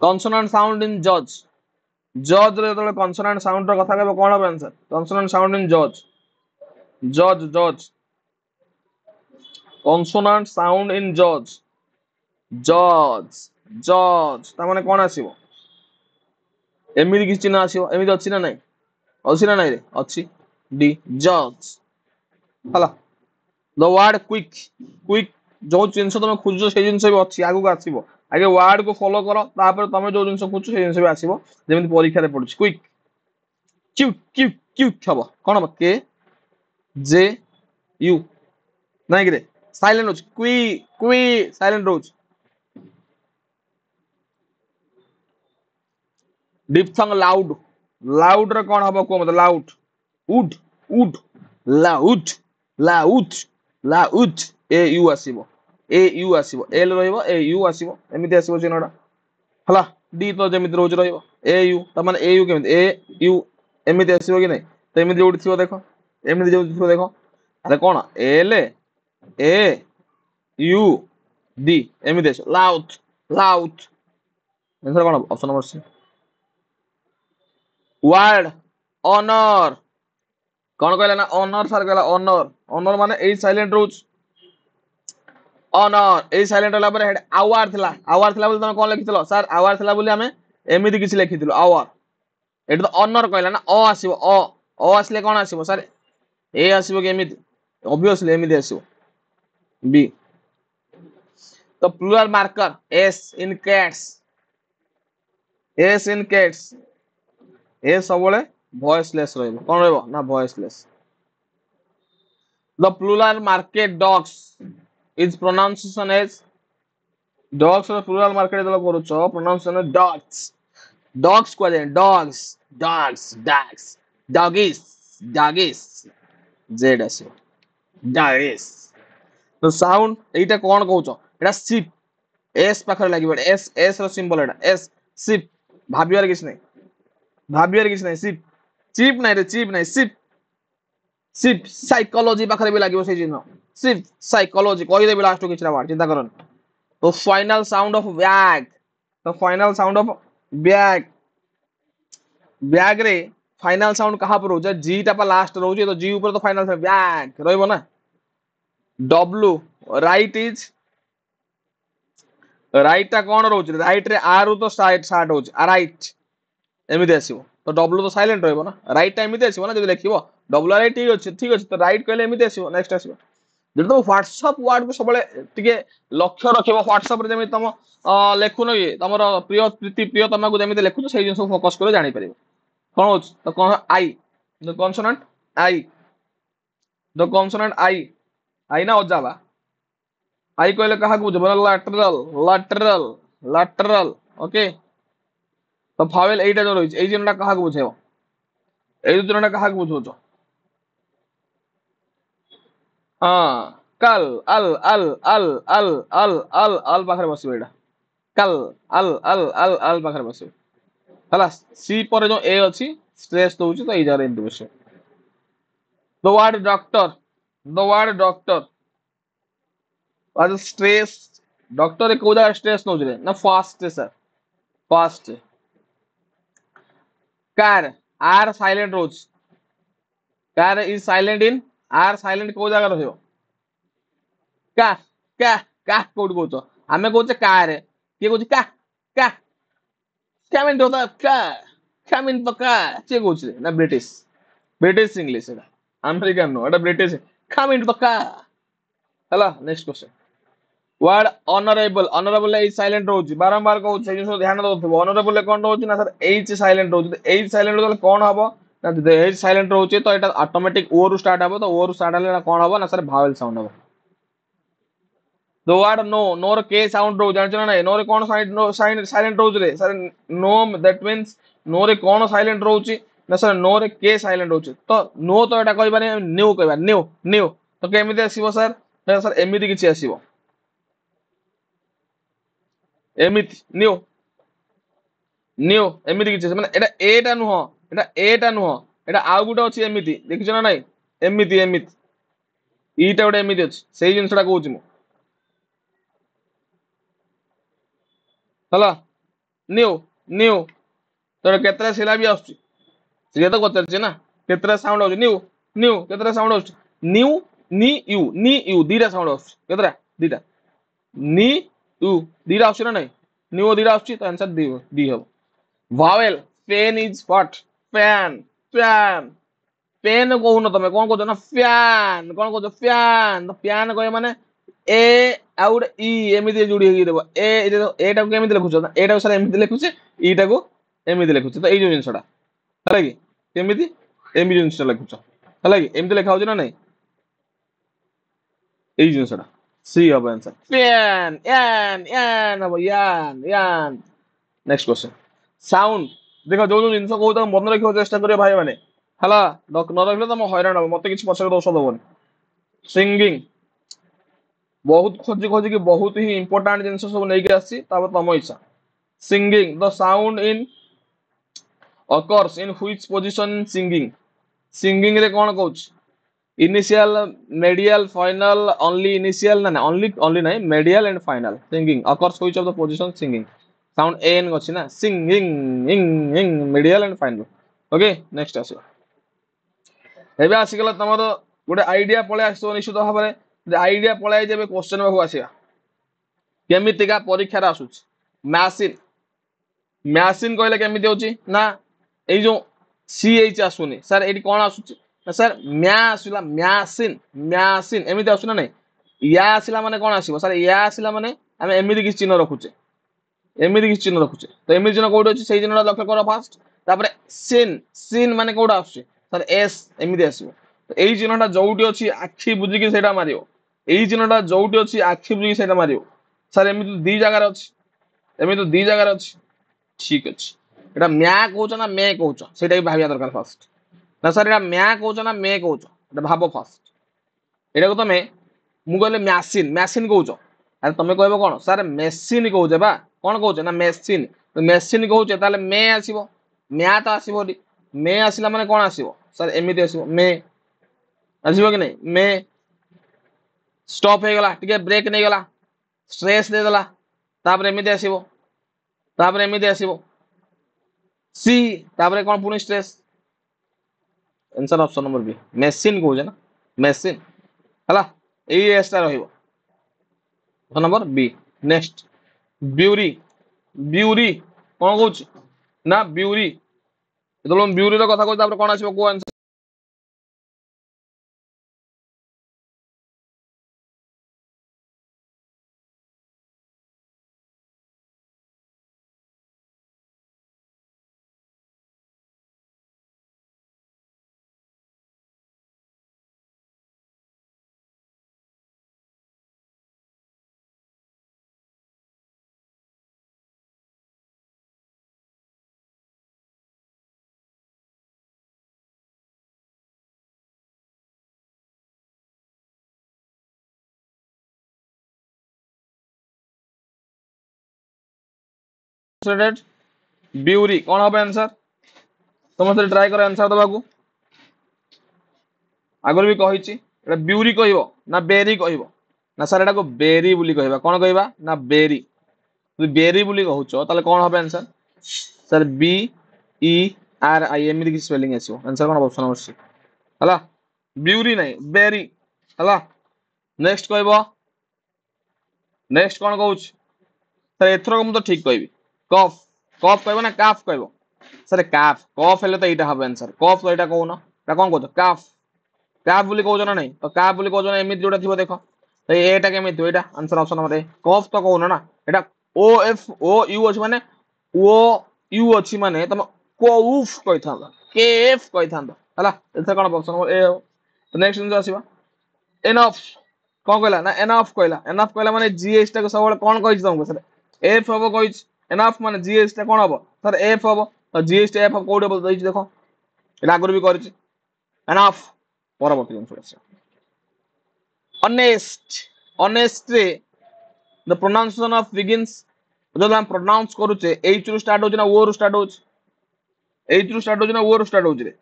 कॉन्सोनेंट साउंड इन जज जज रे तो कॉन्सोनेंट साउंड रो कथा कहबो कौन हबो आंसर कॉन्सोनेंट साउंड इन जज जज कॉन्सोनेंट साउंड इन जज जज जज ता माने कौन आसीबो एमिति किछ चिन्ह आसीबो एमिति अछि ना ना नाही रे अछि डी जज हला द वर्ड क्विक जो जिनस तुम खोज से जिनस भी अच्छी आगू आसो आगे वर्ड को फॉलो कर तापर तुम जो जिनस खोज से जिनस भी आसो जमी परीक्षा पड़ुଛି क्विक क्यूट क्यूट क्यूट हम कौन हम के जे यू नहीं कि साइलेंट रोच क्वी क्वी साइलेंट रोच डिप्थंग लाउड लाउड रे कौन हम को मतलब लाउड उड उड loud loud loud A U आसीबो ए यू आसीबो एल रहइबो ए यू आसीबो एमिति आसीबो चिन्हटा हला डी तो जेमिति रोज रहइबो ए यू त माने ए यू केमिति ए यू एमिति आसीबो कि नै त एमिति जोडी थिबो देखो एमिति जोडी थिबो देखो अरे कोन एल ए यू डी एमिति आसीबो लाउड लाउड आंसर कोन option number C word honour कौन कहला ना ऑनर सर कहला ऑनर ऑनर माने ए साइलेंट रोज ऑनर ए साइलेंट होला पर हेड आवर थिला बोली तमे कोन लिखितलो सर आवर थिला बोली हमें एमिति किछि लिखितलो आवर एट तो ऑनर कहला ना अ आसीबो अ आसले कोन आसीबो सर ए आसीबो कि एमिति ऑब्वियसली एमिति आसीबो बी तो plural marker S in cats ए सबले वॉइसलेस रहइबो कोन रहइबो ना voiceless the plural marker dogs is pronunciation as dogs रो प्लूरल मार्केट जलो करूछो प्रोनाउंसिएशन डॉग्स डॉग्स को जाय dogs dogs dogs doggies doggies Z आसीबो डॉगीज तो साउंड एटा कोन कहउछो एटा शिप एस पाखर लागिबो एस एस रो सिंबल एटा एस शिप भाबियार किछ नै शिप चिप नै रे चिप नै शिप शिप साइकोलॉजी पाखर भी लागिबो से चिन्ह शिप साइकोलॉजी कहि देबे लास्ट किछरा वर्ड चिंता करन तो फाइनल साउंड ऑफ बैग तो final sound of bag bag रे फाइनल साउंड कहा पर हो जी टा लास्ट रोजे तो जी ऊपर तो फाइनल साउंड बैग रहइबो ना डब्ल्यू राइट इज राइट टा कोन रोज राइट रे आर तो स्टार्ट होछ राइट एमिति आसीबो तो डब्ल्यू तो साइलेंट रहइबो ना राइट टा एमिति आसीबो ना जदि लिखिबो डब्ल्यू राइट ठीक अछि तो राइट कहले एमिति आसीबो नेक्स्ट आसीबो जदि तो व्हाट्सएप वर्ड को सबले टिके लक्ष्य रखिबो व्हाट्सएप रे जेमि तम लेखुनो ये तमरो प्रिय प्रीति प्रियतमा को जेमि लेखुनो सेही जिंस फोकस करे जानि परिबो कोन होछ तो कोन I the consonant I the consonant I ना ओजाबा आई कहले कहा को बुझबो लैटरल लैटरल लैटरल ओके तो फावेल एटा जो रहिछ एई जनटा कहा को बुझेबो एई जनटा कहा को बुझोछो हां कल अल अल अल अल अल अल अल पाखरे बसिबो एटा कल अल पाखरे बसिबो हला सी पर जो ए अछि स्ट्रेस दोउची तो एई जारे एंड बसिबो द वर्ड डॉक्टर आज स्ट्रेस डॉक्टर को जगह स्ट्रेस नौ जरे ना fast sir fast car R silent rose car is silent in R silent को जगह रहियो का का का कोड कहतो हमें कहते कार के कहते का coming to the car coming to the car के कहते ना ब्रिटिश इंग्लिश एटा अमेरिकन नो एटा British coming to the car हला next question word honourable H silent रोज बारंबार कहूँ से जिन ध्यान दउथबो ऑनरेबल कोन रोज ना सर एच साइलेंट रोज एच साइलेंट रोज कोन हबो ना एच साइलेंट रोज तो एटा ऑटोमेटिक ओ रु स्टार्ट हबो तो ओ रु स्टार्ट हले ना कोन हबो ना सर भावेल साउंड हबो द वर्ड नो नोर के साउंड रोज जान ना नो रे कोन साइलेंट रोज रे sir no that means no रे कोन साइलेंट रोज ना सर नो रे के साइलेंट रोज तो नो तो एटा कहबा नै न्यू कहबा न्यू न्यू तो केमिति आसीबो सर सर एमिति किछि आसीबो ଏମିତି ନିଉ ନିଉ ଏମିତି କିଛି ମାନେ ଏଟା ଏଟା ନୁହଁ, ଏଟା ନୁହଁ, ଏଟା ଆଉ ଗୋଟେ ଅଛି ଏମିତି, ଦେଖିଛ ନା ନାଇଁ? ଏମିତି ଏମିତି ଇଟା ଗୋଟେ ଏମିତି ଅଛି, ସେଇ ଜିନିଷଟା କହୁଛି ମୁଁ। ହେଲା ନିଉ ନିଉ ତୋର କେତେଟା ସିଲାବି ଆସୁଛି? ସିଏ ତ ପଚାରିଛି ନା କେତେଟା ସାଉଣ୍ଡ ଆସୁଛି। ନିଉ ନିଉ କେତେଟା ସାଉଣ୍ଡ ଆସୁଛି? ନିଉ ନି ୟୁ ଦିଟା ସାଉଣ୍ଡ ଆସୁଛି। କେତେଟା? ଦିଟା। ନି ୟୁ ଦିଟା ଆସୁଛି ନା ନାଇଁ? ନିଉ ଦିଟା ଆସୁଛି, ତ ଆନ୍ସର ଡି ହବ। Vowel pen is what? Fan fan pen କହୁନ ତମେ, କଣ କହୁଛ ନା ଫ୍ୟାନ୍। କଣ କହୁଛ? ଫ୍ୟାନ୍। ତ ଫ୍ୟାନ୍ କହିବ ମାନେ ଏ ଆଉ ଗୋଟେ ଇ ଏମିତି ଯୋଡି ହେଇକି ଦେବ। ଏଟାକୁ କେମିତି ଲେଖୁଛ? ଏଟାକୁ ସାର୍ ଏମିତି ଲେଖୁଛେ, ଇଟାକୁ ଏମିତି ଲେଖୁଛେ। ତ ଏଇ ଯୋଉ ଜିନିଷଟା ହେଲା କି କେମିତି ଏମିତି ଜିନିଷ ଲେଖୁଛ ହେଲା କି ଏମିତି ଲେଖା ହଉଛି ନା ନାଇଁ? ଏଇ ଜିନିଷଟା ସି ହବ ଆନ୍ସର। ଫ୍ୟାନ୍ ୟାନ୍ ୟାନ୍ ହବ Yan Yan. Next question sound. ଦେଖ ଯୋଉ ଯୋଉ ଜିନିଷ କହୁଛ ମନେ ରଖିବାକୁ ଚେଷ୍ଟା କରିବ ଭାଇ ମାନେ ହେଲା। ନ ରଖିଲେ ତମ ହଇରାଣ ହବ, ମତେ କିଛି ପଛରେ ଦୋଷ ଦବନି। ସିଙ୍ଗିଂ ବହୁତ ଖୋଜି ଖୋଜିକି ବହୁତ ହିଁ ଇମ୍ପୋର୍ଟାଣ୍ଟ ଜିନିଷ ସବୁ ନେଇକି ଆସିଛି, ତାପରେ ତମ ଇଚ୍ଛା। Singing the sound in occurs in which position in singing? Singing ରେ କଣ କହୁଛି? Initial, medial, final, only initial ନା only ନାହିଁ medial and final. Singing occurs which of the position singing? Sound n ଅଛି ନା singing ing medial and final. Okay next ଆସିବ। ଏବେ ଆସିଗଲା ତମର ଗୋଟେ ଆଇଡିଆ ପଳେଇ ଆସିବ ନିଶ୍ଚିତ ଭାବରେ। ଆଇଡିଆ ପଳେଇ ଯାବେ କ୍ୱେଶ୍ଚନ ପାଖକୁ ଆସିବା। କେମିତିକା ପରୀକ୍ଷାରେ ଆସୁଛି ମ୍ୟାସିନ। ମ୍ୟାସିନ କହିଲେ କେମିତି ହଉଛି ନା ଏଇ ଯୋଉ ସି ଏଚ ଆସୁନି ସାର୍, ଏଇଠି କଣ ଆସୁଛି ନା ସାର୍ ମ୍ୟା ଆସିଲା ମ୍ୟାସିନ ମ୍ୟାସିନ ଏମିତି ଆସୁଛି ନା ନାଇଁ? ୟା ଆସିଲା ମାନେ କଣ ଆସିବ ସାର୍? ୟା ଆସିଲା ମାନେ ଆମେ ଏମିତି କିଛି ଚିହ୍ନ ରଖୁଛେ, ଏମିତି କିଛି ଚିହ୍ନ ରଖୁଛେ। ତ ଏମିତି ଚିହ୍ନ କୋଉଠି ଅଛି ସେଇ ଚିହ୍ନଟା ଲକ୍ଷ୍ୟ କର ଫାଷ୍ଟ। ତାପରେ ସିନ୍ ସିନ୍ ମାନେ କୋଉଟା ଆସୁଛି ସାର୍? ଏସ୍ ଏମିତି ଆସିବ। ଏଇ ଚିହ୍ନଟା ଯୋଉଠି ଅଛି ଆଖି ବୁଝିକି ସେଇଟା ମାରିବ। ଏଇ ଚିହ୍ନଟା ଯୋଉଠି ଅଛି ଆଖି ବୁଝିକି ସେଇଟା ମାରିବ। ସାର୍ ଏମିତି ଦି ଜାଗାରେ ଅଛି, ଏମିତି ଦି ଜାଗାରେ ଅଛି। ଠିକ ଅଛି, ଏଟା ମ୍ୟା କହୁଛ ନା ମେ କହୁଛ ସେଇଟା ବି ଭାବିବା ଦରକାର ଫାଷ୍ଟ। ନା ସାର୍ ଏଟା ମ୍ୟା କହୁଛ ନା ମେ କହୁଛ, ଏଟା ଭାବ ଫାଷ୍ଟ। ଏଟାକୁ ତମେ ମୁଁ କହିଲେ ମ୍ୟାସିନ ମ୍ୟାସିନ କହୁଛ, ଆରେ ତମେ କହିବ କଣ ସାର୍ ମେସିନ କହୁଛେ ବା। କଣ କହୁଛେ ନା ମେସିନ। ମେସିନ କହୁଛେ ତାହେଲେ ମେ ଆସିବ, ମ୍ୟା ତ ଆସିବ। ମେ ଆସିଲା ମାନେ କଣ ଆସିବ ସାର୍? ଏମିତି ଆସିବ ମେ ଆସିବ କି ନାଇଁ? ମେ ଷ୍ଟପ୍ ହେଇଗଲା, ଟିକେ ବ୍ରେକ୍ ନେଇଗଲା, ଷ୍ଟ୍ରେସ୍ ଦେଇଦେଲା, ତାପରେ ଏମିତି ଆସିବ, ତାପରେ ଏମିତି ଆସିବ ସି, ତାପରେ କଣ ପୁଣି ଷ୍ଟ୍ରେସ୍। ଆନ୍ସର ଅପସନ ନମ୍ବର ବି ମେସିନ କହୁଛେ ନା ମେସିନ ହେଲା। ଏଇ ଏସ୍ ଟା ରହିବ ଅପସନ ନମ୍ବର ବି। ନେକ୍ସଟ ବିଉରି। ବିଉରି କଣ କହୁଛି ନା ବିଉରି। ଯେତେବେଳେ ମୁଁ ବିଉରିର କଥା କହୁଛି ତାପରେ କଣ ଆସିବ କୁହ ଆନ୍ସର? ବିଉରି କଣ ହବ ଆନ୍ସର? ସମସ୍ତେ ଟ୍ରାଏ କର ଆନ୍ସର ଦେବାକୁ। ଆଗରୁ ବି କହିଛି ଏଟା ବିଉରି କହିବ ନା ବେରି କହିବ? ନା ସାର୍ ଏଟାକୁ ବେରି ବୋଲି କହିବା। କଣ କହିବା ନା ବେରି। ଯଦି ବେରି ବୋଲି କହୁଛ ତାହେଲେ କଣ ହବ answer? Sir B E R I ଏମିତି କିଛି ସ୍ପେଲିଂ ଆସିବ। ଆନ୍ସର କଣ? ଅପସନ ନମ୍ବର ସି ହେଲା। ବିଉରି ନାହିଁ ବେରି ହେଲା। ନେକ୍ସଟ କହିବ, ନେକ୍ସଟ କଣ କହୁଛି ସାର୍? ଏଥରକ ମୁଁ ତ ଠିକ କହିବି। କଫ୍ କଫ୍ କହିବ ନା କାଫ୍ କହିବ? Sir calf. କଫ୍ ହେଲେ ତ ଏଇଟା ହବ ଆନ୍ସର। କଫ୍ ଏଇଟା କହୁନ, ଏଟା କଣ କହୁଛ? କାଫ୍। କାଫ୍ ବୋଲି କହୁଛ ନା ନାଇଁ? ତ କାଫ୍ ବୋଲି କହୁଛ ନା ଏମିତି ଯୋଉଟା ଥିବ ଦେଖ। ଏଟା କେମିତି ଥିବ? ଏଇଟା answer option number A. Cough ତ କହୁନ ନା, ଏଟା ଓ ଏଫ୍ ଓ ୟୁ ଅଛି ମାନେ ଓ ୟୁ ଅଛି ମାନେ ତମ କଉଫ୍ କହିଥାନ୍ତ, କେ ଏଫ୍ କହିଥାନ୍ତ ହେଲା। ଏଥିରେ କଣ ଅପସନ ନମ୍ବର ଏ ହବ। ନେକ୍ସଟ ଜିନିଷ ଆସିବା ଏନଫ୍। କଣ କହିଲା ନା ଏନଫ୍ କହିଲା। ଏନଫ୍ କହିଲା ମାନେ ଜିଏସ୍ ଟାକୁ ସବୁବେଳେ କଣ କହିଛି ତମକୁ ସାର୍? ଏଫ୍ ହବ କହିଛି। ଏନଫ୍ ମାନେ ଜିଏସ୍ ଟା କଣ ହବ ସାର୍? ଏଫ୍ ହବ। ଜିଏସ୍ ଟା ଏଫ୍ ହବ କୋଉଠି ହବ ଦେଇଛି ଦେଖ। ଏଟା ଆଗରୁ ବି କରିଛି ଏନଫ୍। ପରବର୍ତ୍ତୀ ଜିନିଷ ଆସିବା ଅନେଷ୍ଟ। ଅନେଷ୍ଟ ରେ the pronunciation of begins जब हम प्रोनाउंस करूचे एच रु स्टार्ट होची ना ओ रु स्टार्ट होची एच रु स्टार्ट होची ना ओ रु स्टार्ट होची रे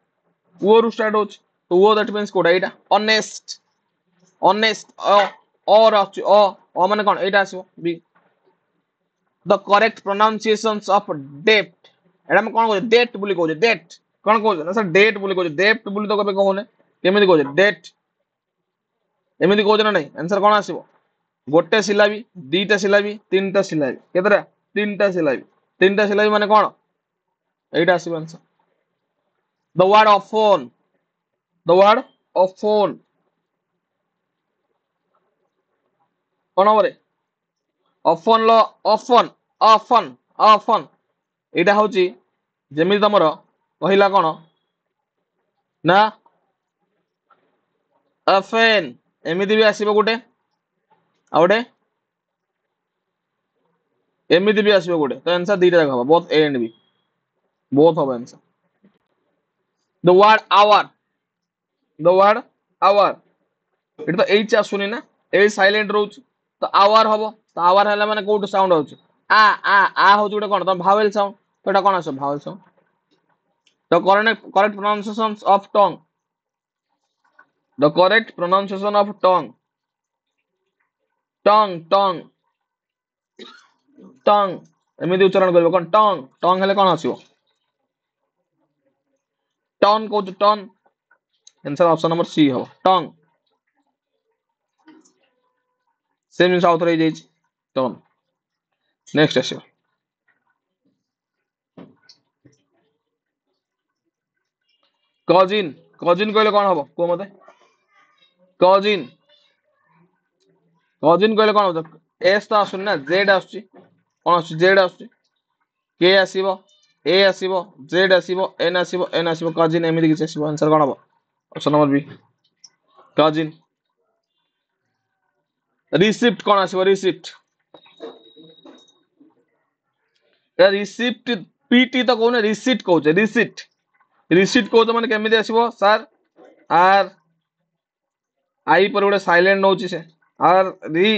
ओ रु स्टार्ट होची तो ओ दैट मींस कोडा एटा ऑनेस्ट ऑनेस्ट और अ माने कोन एटा आसीबो B the correct pronunciations of डेप्ट एटा हम कोन कहै डेट बोली कहै डेट कोन कहै ना सर डेट बोली कहै डेप्ट बोली तो कबे कहने केमिति कहै डेट एमिति कहै ना नहीं आंसर कोन आसीबो गोटे सिलाबी दीटा सिलाबी तीनटा सिलाबी केतरा तीनटा सिलाबी माने कोन एटा आसीबो answer the word of phone the word of phone कोन हमरे ऑफन लो ऑफन ऑफन ऑफन एटा होची जेमिति तमरो कहिला कोन ना अफेन एमिति भी आसीबो गोटे आ गोटे एमिति भी आसीबो गोटे तो आंसर दीटा जाक हबो both A and B both हबो answer the word hour the word hour एटा तो एच आसुनी ना ए साइलेंट रहउची तो आवर हबो तो आवर हला माने कोड साउंड होची आ होची गोटे कोन तो भावेल साउंड तो एटा कोन आसो vowel sound the correct pronunciations of tongue the correct pronunciation of tongue tongue एमिति उच्चारण करबो कोन टंग हेले कोन आसीबो टर्न को turn answer option number C हो टंग सेम जिन आउथर हो जाइछ टर्न नेक्स्ट आसीबो कजिन कजिन कहले कोन हबो को मते कजिन कजिन कहले कोन हबो एस तो आसुन ना जेड आसुची कोन आसुची जेड आसुची के आसीबो ए आसीबो जेड आसीबो एन आसीबो कजिन एमिति किछ आसीबो आंसर कोन हबो option number B cousin receipt कोन आसीबो रिसिप्ट या रिसिप्ट पीटी तो कोने रिसिप्ट कहउचे रिसिप्ट रिसिप्ट कहउचे माने केमिति आसीबो सर आर आई पर गोटे साइलेंट नउची से आर री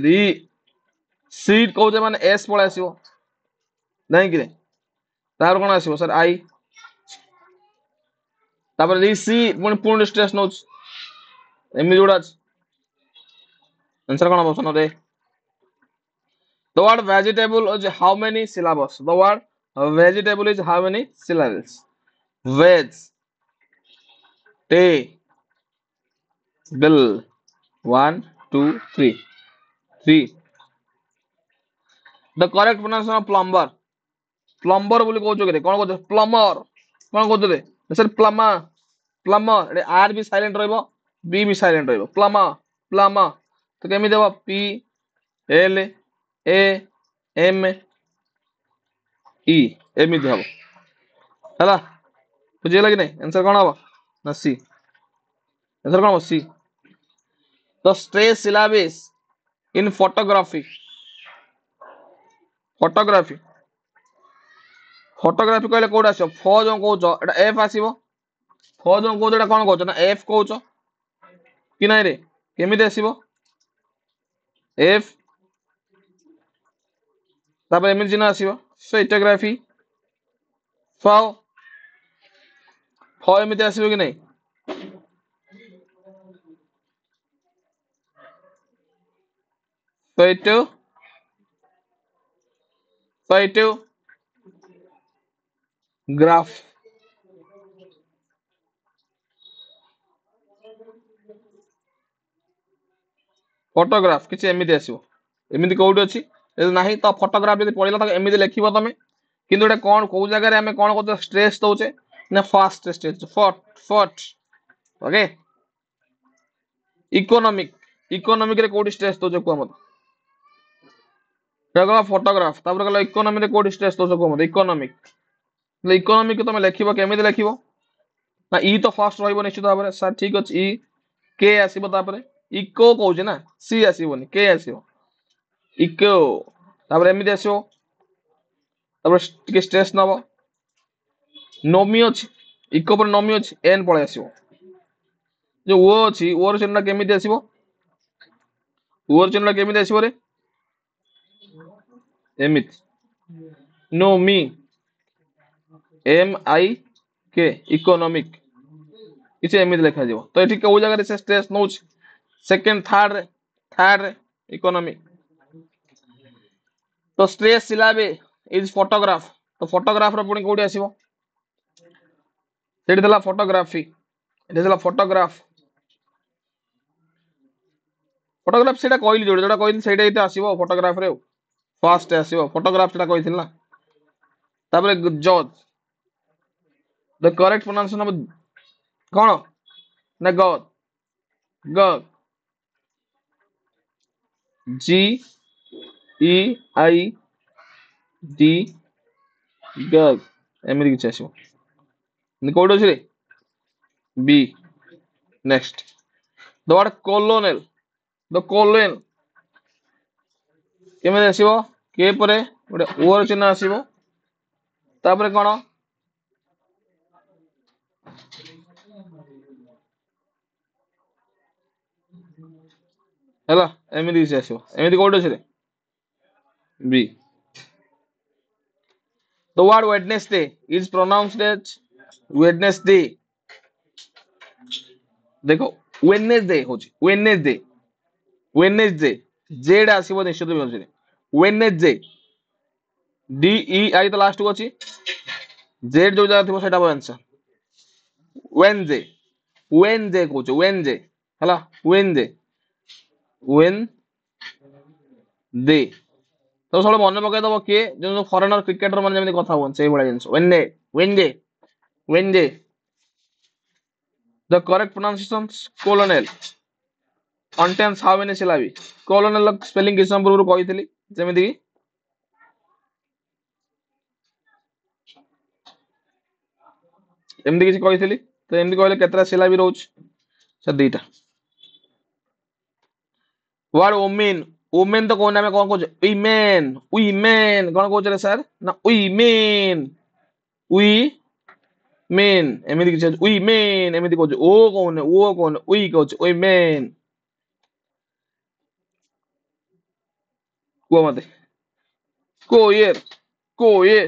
री सीट कहउचे माने एस पळे आसीबो नहीं कि तार कोन आसीबो सर आई तापर री सी पुनी पुनी स्ट्रेस नउची एमि जोडा आंसर कोन ऑप्शन रे the word vegetable is how many syllables the word vegetable is how many syllables veg bill 1 2 3 the correct pronunciation of plumber plumber बोली कहउछो के कोन कहउछो plumber कोन कहउछो रे सर plumber plumber एडे आर भी साइलेंट रहइबो बी भी साइलेंट रहइबो plumber plumber तो केमि देबो P L A M E एमिति हबो हला बुझियला कि नहीं आंसर कोन हबो ना सी आंसर कोन हबो सी the stress syllabus in photography photography photography कहले कोड आछो फ जो कहउछो एटा एफ आसीबो फ जो कहउछो एटा कोन कहउछो ना एफ कहउछो कि नाही रे केमिति आसीबो एफ तापर एमिति जिना आसीबो फोटोग्राफी फ फ एमिति आसीबो कि नाही फोटो ग्राफ फोटोग्राफ किछ एमिति आसीबो एमिति कोउडी अछि यदि नाही तो फोटोग्राफ यदि पढिला त एमिति लेखिबो तमे किंतु एटा कोन को जगह रे हमें कोन को स्ट्रेस दउचे ना फास्ट स्ट्रेस फट फट ओके इकोनॉमिक इकोनॉमिक रे कोडी स्ट्रेस दउचे को मत एगला फोटोग्राफ तापर गला इकोनॉमी रे कोडी स्ट्रेस दउचे को मत इकोनॉमिक ले इकोनॉमिक के तमे लेखिबो केमिति लेखिबो ना ई तो फास्ट रहइबो निश्चित भाबरे सर ठीक अछि ई के आसीबो तापर इको कहउचे ना सी आसीबोनी के आसीबो इको तापर एमिति आसीबो तापर के स्ट्रेस नबो नोमी अछि इको पर नोमी अछि एन पळे आसीबो जो ओ अछि ओर चिन्ह केमिति आसीबो ओर चिन्ह केमिति आसीबो रे एमिति नो मी MIK इकोनॉमिक किसी एमिति लिखा जीवो तो एठी को जगह से स्ट्रेस नौ सेकंड थर्ड इकोनॉमी तो स्ट्रेस सिलाबे इज फोटोग्राफ तो फोटोग्राफ रो पुणी कोठी आसीबो सेठी देला फोटोग्राफी एठी देला फोटोग्राफ सेटा कहली जोड़ा कहली सेटा इते आसीबो फोटोग्राफ रे फास्ट आसीबो फोटोग्राफ सेटा कहथिल ना तापर जज the correct pronunciation of cone ना गॉड गॉड GED गॉड एमिति किछ आसीबो नि कोड अछि रे B next the word colonel the colon केमे आसीबो के परे गोटे ओर चिन्ह आसीबो तापर कोन हला एमिति किछ आसीबो एमिति कोड अछि रे बी the word Wednesday is pronounced as Wednesday देखो वेडनेसडे होची वेडनेसडे जेड आसीबो निश्चित भाବରେ वेडनेसडे DEI तो लास्ट को अछि जेड जो जगह थिबो सेटा आंसर वेनडे वेनडे कोच वेनडे हला वेनडे वेनडे तो सब मन पकई दबो किए जो फॉरेनर क्रिकेटर माने जेमि कथा होन सेही भला जिंस Wednesday Wednesday Wednesday the correct pronunciation colonel contains how many syllabi colonel spelling किस पूर्व कहितली जेमिति एमदी किछ कहितली तो एमदी कहले केतरा सिलाबी रहउछ से दुईटा वर्ड वुमेन वुमेन तो कोन नामे कोन कहछ वीमेन कोन कहछ रे सर ना वीमेन एमिति किछ वीमेन एमिति कहछ ओ कोन वी कहछ वीमेन को मते कोयर कोए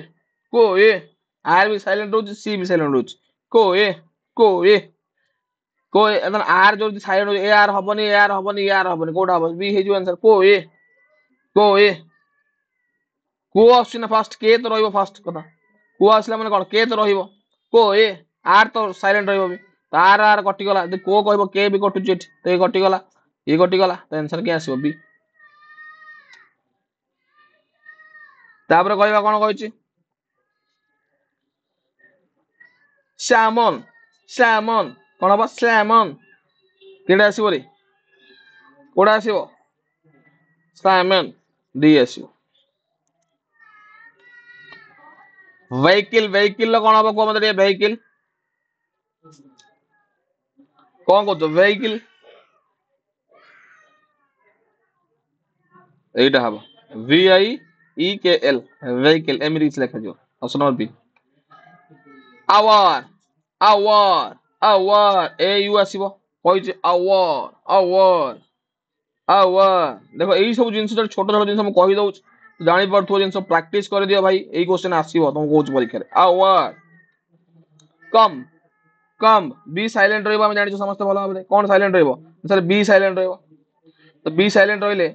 कोए आर भी साइलेंट रहउछ सी भी साइलेंट रहउछ कोए कोए कोए एदन आर जो साइलेंट ए आर हबनी कोडा हबनी बी हे जो आंसर कोए कोए को आछी ना फास्ट के तो रहइबो फास्ट कथा को आसला माने कोन के तो रहइबो कोए आर तो साइलेंट रहइबो भी तो आर कटि गला को कहइबो के भी कटुछ एठी तो ए कटि गला तो आंसर के आसीबो बी तापर कहइबा कोन कहइछि सैमन सैमन कोन हबो सैमन केडा आसीबो रे कोडा आसीबो सैमन डी आसीबो vehicle लो कोन हबो को मते vehicle कोन कहतो vehicle एटा हबो VIEKL vehicle एमिति लिखा जो option number B hour A U आसीबो कहै आवर देखो एई सब जिंस छोट छोट जिंस हम कहि दउ जानि पड़थो जिंस प्रैक्टिस कर दियो भाई एई क्वेश्चन आसीबो तुम कोच परीक्षा रे आवर कम बी साइलेंट रहइबो हम जानि समस्त भलो भाबे कोन साइलेंट रहइबो सर बी साइलेंट रहइबो तो बी साइलेंट रहिले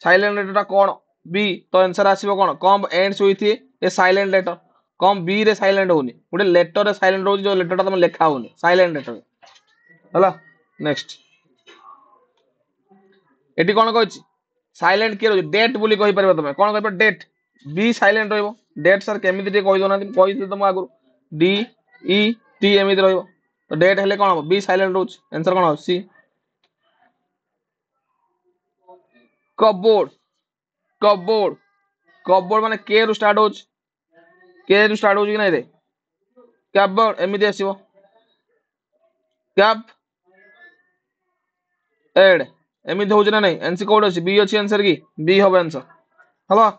साइलेंट लेटर कोन बी तो आंसर आसीबो कोन comb ends with a silent letter comb B रे साइलेंट होनी गोटे लेटर रे साइलेंट होनी जो लेटर तुम लेखा होनी साइलेंट लेटर हला नेक्स्ट एटी कोन कहछि साइलेंट के डेट बोली कहि परबो तुम कोन कहबो डेट बी साइलेंट रहइबो डेट सर केमिति ते कहि दोना कहि दे तुम आगु डी ई टी एमिति रहइबो तो डेट हेले कोन हो बी साइलेंट होछ आंसर कोन हो सी कपबोर्ड कपबोर्ड कपबोर्ड माने के रु स्टार्ट होछ कि नै रे कपबोर्ड एमिति आसीबो कैप एड एमिति होछ ना नै आंसर कोड अछि बी अछि आंसर की बी होबे आंसर हबो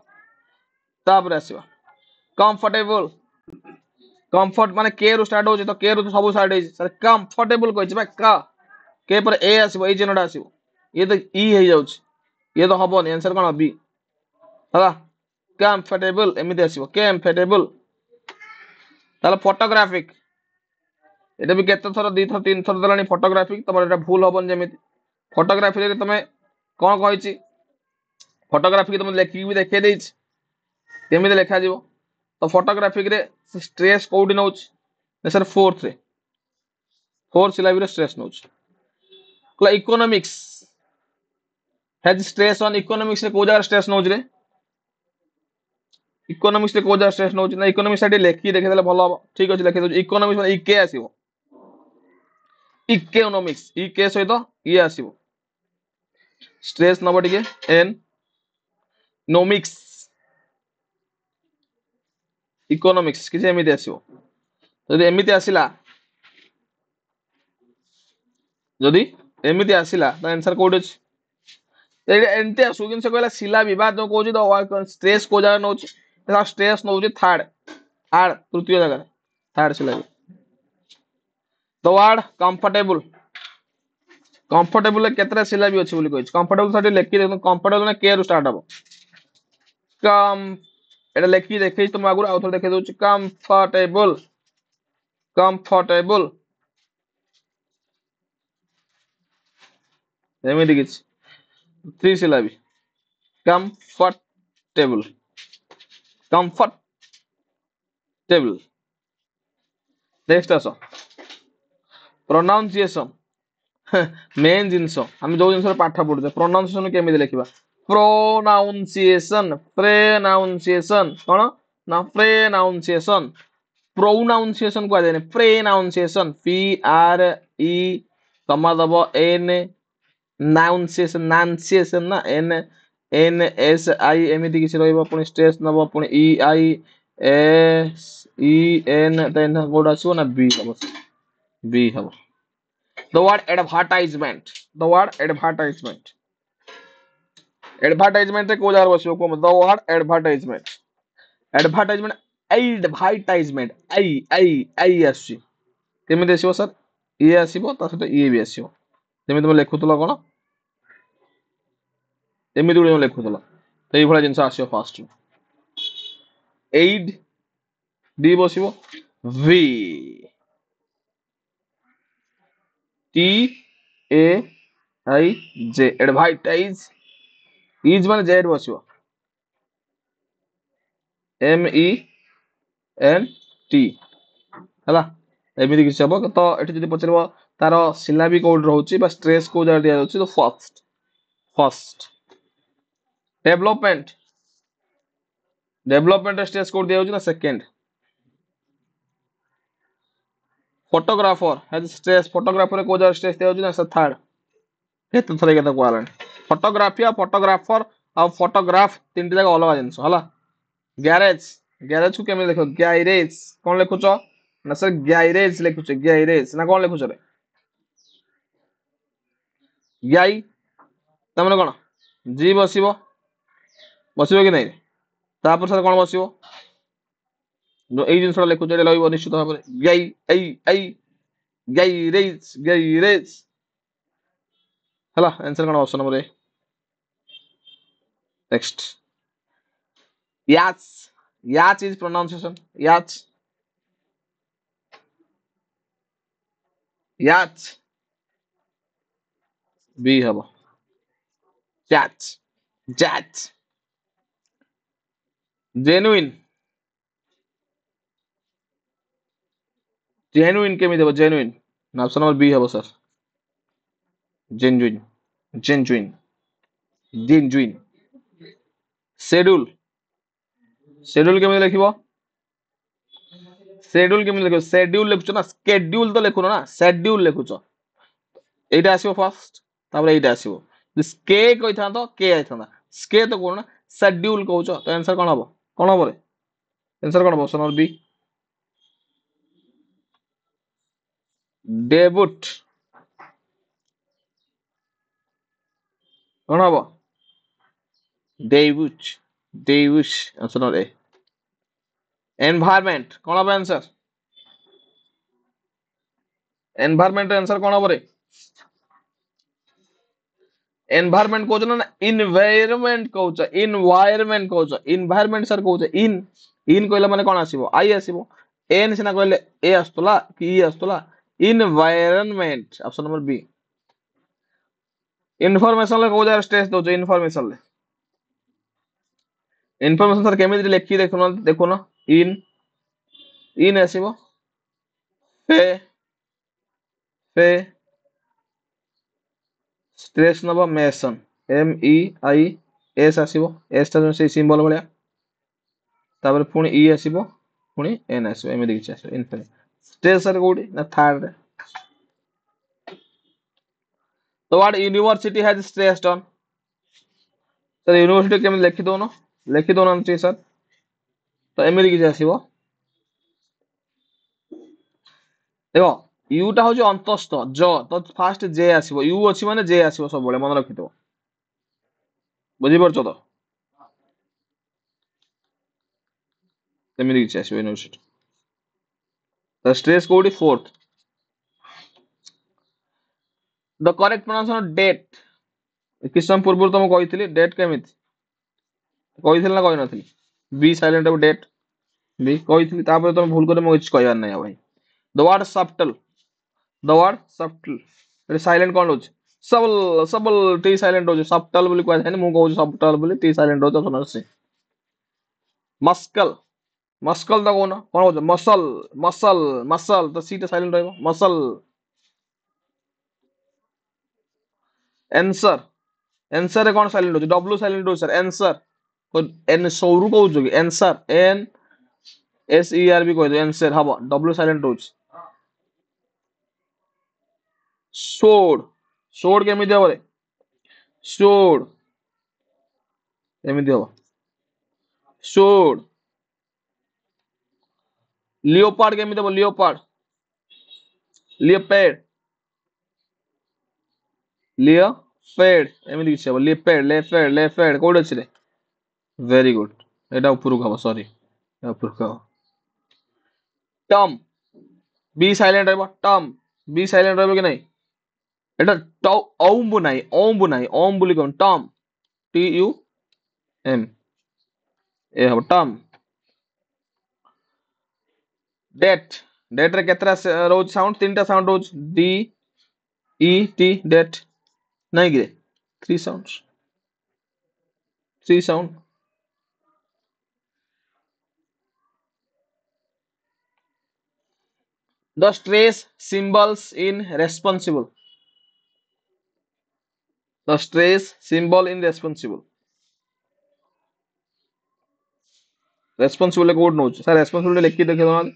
तापर आसीबो कंफर्टेबल कंफर्ट माने के रु स्टार्ट होछ तो के रु तो सब स्टार्ट होछ सर कंफर्टेबल कहछि बा का के पर ए आसीबो ए जेनोडा आसीबो ये तो ई हे जाउछ ये तो हबो नै आंसर कोन बी हला कंफर्टेबल एमिति आसीबो कंफर्टेबल ताले फोटोग्राफिक एटा भी केते थर 2 थर 3 थर दलानी फोटोग्राफिक तमर एटा भूल होबन जेमिति फोटोग्राफी रे तमे कोन कहिछि फोटोग्राफी तुम लेखि भी देखे देछि केमिति लेखा जीवो तो फोटोग्राफिक रे स्ट्रेस कोडी नउछ सर फोर्थ सिलाबी रे स्ट्रेस नउछ क्ला economics has stress on economics रे को जगह स्ट्रेस नउछ रे इकोनॉमिक्स रे को जगह स्ट्रेस नउछ ना इकोनॉमिक्स साइड लेखि देखे देले भलो हो ठीक अछि लेखि दउ इकोनॉमिक्स माने इके आसीबो इकोनॉमिक्स इके सहित ये आसीबो स्ट्रेस नबो टिके एन नोमिक्स इकोनॉमिक्स किसे एमिति आसीबो जदि एमिति आसिला जदि एमिति आसिला त आंसर कोड अछि एंते आसु किन से कहला सिला विवाद जो कहउछि द स्ट्रेस को जगह नउछि त स्ट्रेस नउछि थर्ड थर्ड तृतीय जगह थर्ड सिला द वर्ड कंफर्टेबल कंफर्टेबल केतरा सिला भी अछि बोली कहछि कंफर्टेबल साथि लेखि देखो कंफर्टेबल ने के रु स्टार्ट हबो कम एटा लेखि देखै तुम आगु आउ थोड़ देखै दउछि कंफर्टेबल कंफर्टेबल एमिति किछ थ्री सिलाबी कंफर्टेबल कंफर्टेबल नेक्स्ट आसो प्रोनाउंसिएशन मेन जिंस हम जो जिंस पाठ पढुछे प्रोनाउंसिएशन केमिति लेखिबा प्रोनाउंसिएशन प्रेनाउंसिएशन कोन ना प्रेनाउंसिएशन प्रोनाउंसिएशन को जाने प्रेनाउंसिएशन पी आर ई कमा दबो एन नाउंसिएशन नाउंसिएशन ना एन एन एस आई एमिति किछ रहइबो पुनी स्ट्रेस नबो पुनी E I S E N then कोड आसो ना बी हबो the word advertisement the word advertisement advertisement रे को जार बसियो को the word advertisement advertisement advertisement आई आसी केमिति आसीबो सर ये आसीबो ता सहित ये भी आसीबो जेमि तुम लेखुतलो कोन एमिति गुडी लेखुतलो तो एई भला जिंस आसीबो फास्ट एड डी बसिबो V T A I J advertise is माने जेड बसिबो एम ई एन टी हला एमिति किछ हबो तो एठी जदि पचरबो तारो सिलाबी कोड रहउची बा स्ट्रेस को जडा दिया जाउची तो first development development stress code दिया जाउची ना second photographer has stress photographer को जडा स्ट्रेस दिया जाउची ना थर्ड केते थरे केते कोआलन फोटोग्राफी आ फोटोग्राफर आ फोटोग्राफ तीन जगह अलग जिंस हला गैरेज गैरेज को केमे देखो गैरेज कोन लेखुचो ना सर गैरेज लेखुचे गैरेज ना कोन लेखुचो रे गाई तमने कोन जी बसिबो बसिबो कि नै तापर सर कोन बसिबो जो एई जिंसटा लेखुचे रे लइबो निश्चित भाबरे गाई आई गैरेज हला आंसर कोन ऑप्शन नंबर ए नेक्स्ट याच is pronunciation याच बी हबो जैच जेन्युइन केमि देबो जेन्युइन ऑप्शन नंबर बी हबो सर जेन्युइन शेड्यूल केमि लिखिबो शेड्यूल लिखुचो ना स्केड्यूल तो लिखुनो ना शेड्यूल लिखुचो एटा आसीबो फर्स्ट तापर एटा आसीबो स्के कइथा तो के आइथा स्के तो कोन ना शेड्यूल कहउचो तो आंसर कोन हबो रे आंसर कोन हबो ऑप्शन नंबर बी डेब्यूट कोन हबो debut answer number A environment कोन हबो आंसर एनवायरनमेंट आंसर कोन हबो रे एनवायरमेंट कहउछ ना इनवायरमेंट कहउछ इनवायरमेंट कहउछ इन्वायरमेंट सर कहउछ इन कहले माने कोन आसीबो आई आसीबो एन सिना कहले ए आस्तला कि ई आस्तला environment option number B information ले कहउछ स्ट्रेस दउछ इनफॉरमेशन सर केमिति लेखि देखुन इन आसीबो फे फे स्ट्रेस नबो मेसन एम ई आई एस आसीबो एस ता से सिंबल भलिया तापर पुणी ई आसीबो पुणी एन आसीबो एमिति किछ आसीबो इनफिनिट स्ट्रेस सर कोडी ना थर्ड रे तो what university has stressed on sir university केमिति लेखि दोनो सर तो एमिति किछ आसीबो देखो यू टा होची अंतस्थ ज तो फास्ट जे आसीबो यू अछि माने जे आसीबो सब बळे मन रखितो बुझी परछो तो एमिति किछ आसीबो यूनिवर्सिटी तो स्ट्रेस कोडी फोर्थ द करेक्ट प्रोनाउंसिएशन डेट किछ समय पूर्व तुम कहितली डेट केमिति कहितली ना कहि नथली बी साइलेंट अब डेट बी कहितली तापर तुम भूल करे मो किछ कहबार नै भाई the word subtle the word subtle Etah silent कोन होची सबल सबल टी साइलेंट होची सब्टल बोली कहै छै मु कहू सब्टल बोली टी साइलेंट होची option number C muscle muscle the कोन होच मसल मसल मसल तो सी टा साइलेंट रहबो मसल आंसर आंसर रे कोन साइलेंट होची डब्ल्यू साइलेंट होची सर आंसर एन सौरु कहू कि answer N S E R B कह दो आंसर हबो डब्ल्यू साइलेंट होची सोड सोड केमिति हबो रे सोड एमिति हबो सोड लियोपार्ड केमिति हबो लियोपार्ड लियोपेड लियोपेड एमिति किछ हबो लियोपेड लेफेड लेफेड कोड अछि रे वेरी गुड एटा उपरु हबो सॉरी एटा उपरु हबो टर्म बी साइलेंट रहबो टर्म बी साइलेंट रहबो कि नै एटा ओम्बु नै ओम बोली कोन term T U M A हबो टर्म डेट डेट रे केतरा रोज साउंड तीनटा साउंड रोज डी ई टी डेट नै गे three sound the stress symbols in responsible the stress symbol in responsible कोड नोच सर responsible लिख के देखिए तो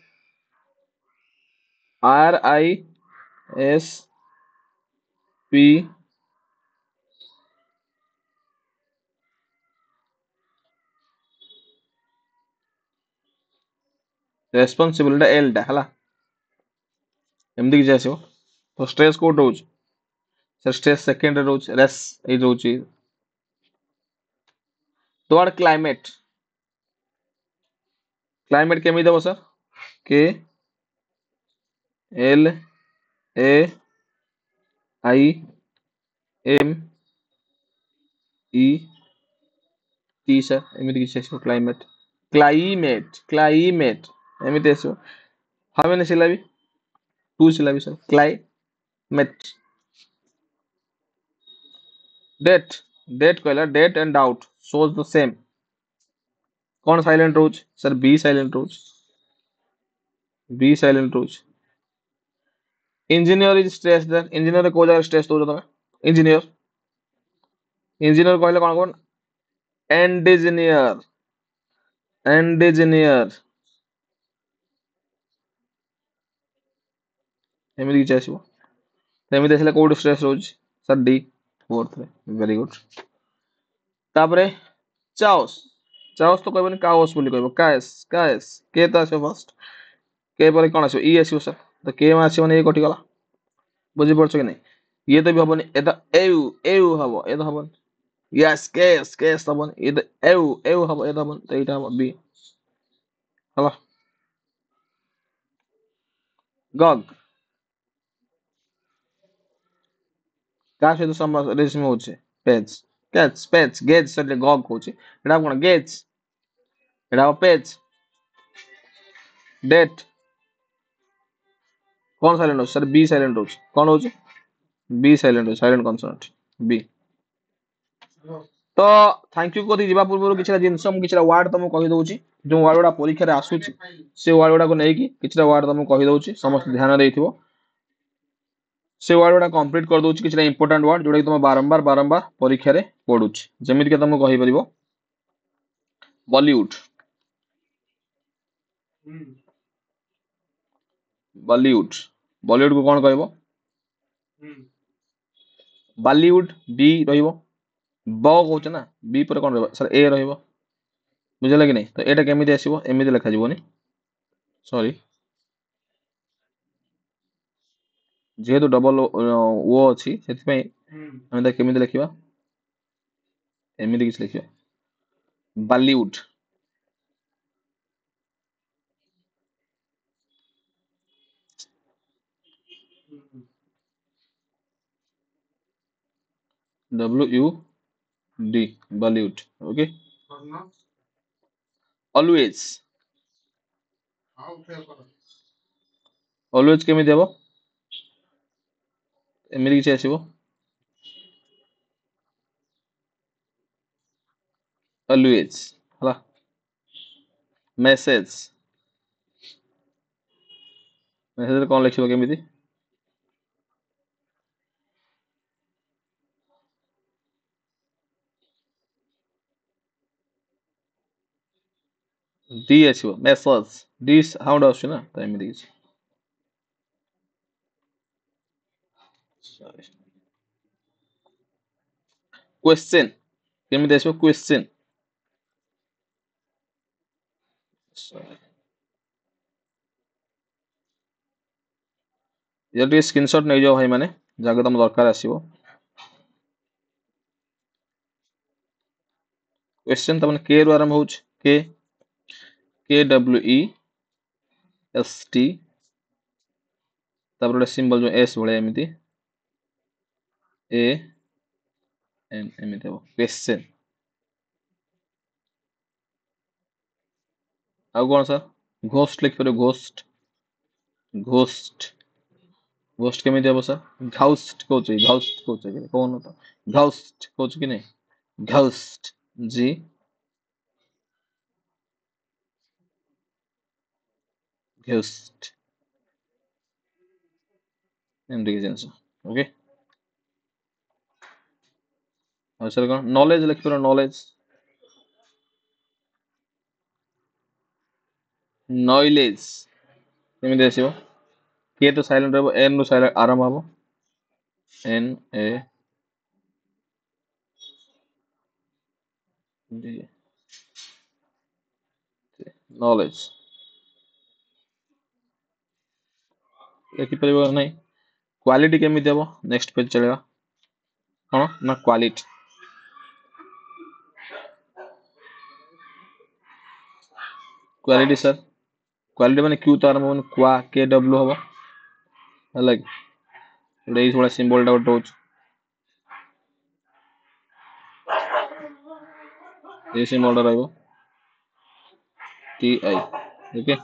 R I S P responsible L टा हला एमदी कि जासिबो तो स्ट्रेस कोड रोज सर स्ट्रेस सेकंड रोज रेस ए रोज तो आर क्लाइमेट क्लाइमेट केमि देबो sir K L A I M E T sir एमिति कि जासिबो क्लाइमेट क्लाइमेट क्लाइमेट एमिति आसिबो how many syllable two syllable sir climate debt debt कहला debt and doubt shows the same कौन silent rose sir B silent rose B silent rose engineer is stress then engineer को जगह stress दो तमे engineer engineer कहले कोन कोन एंडिजिनियर एंडिजिनियर एमिति कि आसीबो एमिति आसिले कोड स्ट्रेस रोज सर डी फोर्थ रे वेरी गुड तापरे चाओस चाओस तो कहबनी काओस बोली कहबो काएस के तो आसे फर्स्ट के पर कोन आसीबो ई आसीबो सर तो के मा आसीबो नै कटि गला बुझी पड़छ कि नै ये तो भी हबनी ए तो एउ एउ हबो ए तो हबन यस केस हबन ए तो एउ हबो ए तो हबन तो एटा हबो बी हला गग का से तो रेशमी होचे page catch page gauge sir गग कहूँ एटा कौन गेज एटा पेज डेट कौन साइलेंट हो सर बी साइलेंट हो कौन हो B silent silent consonant B तो थैंक यू कथी जीवा पूर्व किछटा जिंस मु किछटा वर्ड तुमको कहि दउची जो वर्ड गुडा परीक्षा रे आसुची से वर्ड गुडा को नै कि किछटा वर्ड तुमको कहि दउची समस्त ध्यान देइथिबो से वर्ड गुडा कंप्लीट कर दउची किछटा इंपोर्टेंट वर्ड जोडा कि तुम बारंबार बारंबार परीक्षा रे पढुची जेमिति के तुमको कहि परिबो बॉलीवुड बॉलीवुड बॉलीवुड को कौन कहबो बॉलीवुड बी रहिबो ब कहउछ ना बी पर कौन रहबो सर ए रहिबो बुझला कि नहीं तो एटा केमिति आसीबो एमिति लिखा जीवोनी सॉरी जेहेतु डबल ओ अछि सेति पई हम ता केमिति लिखिबा एमिति किछ लिखिबा Bollywood W U D Bollywood okay always always केमिति हेबो एमिति किछ आसीबो ऑलवेज हला मेसेज मेसेज कौन लिखिबो केमिति डी आसीबो मेसेज डी साउंड आछी ना तो एमिति किछ क्वेश्चन केमिति आसीबो क्वेश्चन ये टे स्क्रीनशॉट नै जाओ भाई माने जाके तुम दरकार आसीबो क्वेश्चन तमन के रु आरंभ होउछ के डब्ल्यू ई एस टी तापर सिंबल जो एस भले एमिति ए एन एमिति हो क्वेश्चन आ कौन सर घोस्ट लिख पर घोस्ट घोस्ट घोस्ट केमिति हो सर घाउस्ट कहउछ कि कौन तो घाउस्ट कहउछ कि नै घाउस्ट जी घोस्ट एमडी के जिंस ओके और सर कौन नॉलेज लिख पर नॉलेज नॉलेज केमिति आसीबो के तो साइलेंट रहबो एन नु साइलेंट आरंभ हबो एन ए डी नॉलेज लिखि परिबो नै क्वालिटी केमिति हबो नेक्स्ट पेज चलेगा कौन ना क्वालिटी क्वालिटी सर क्वालिटी माने क्यू तो आरंभ हबो क्वा के डब्ल्यू हबो अलग एई थोड़ा सिंबल टा उठौछ ये सिंबल टा रहबो T I okay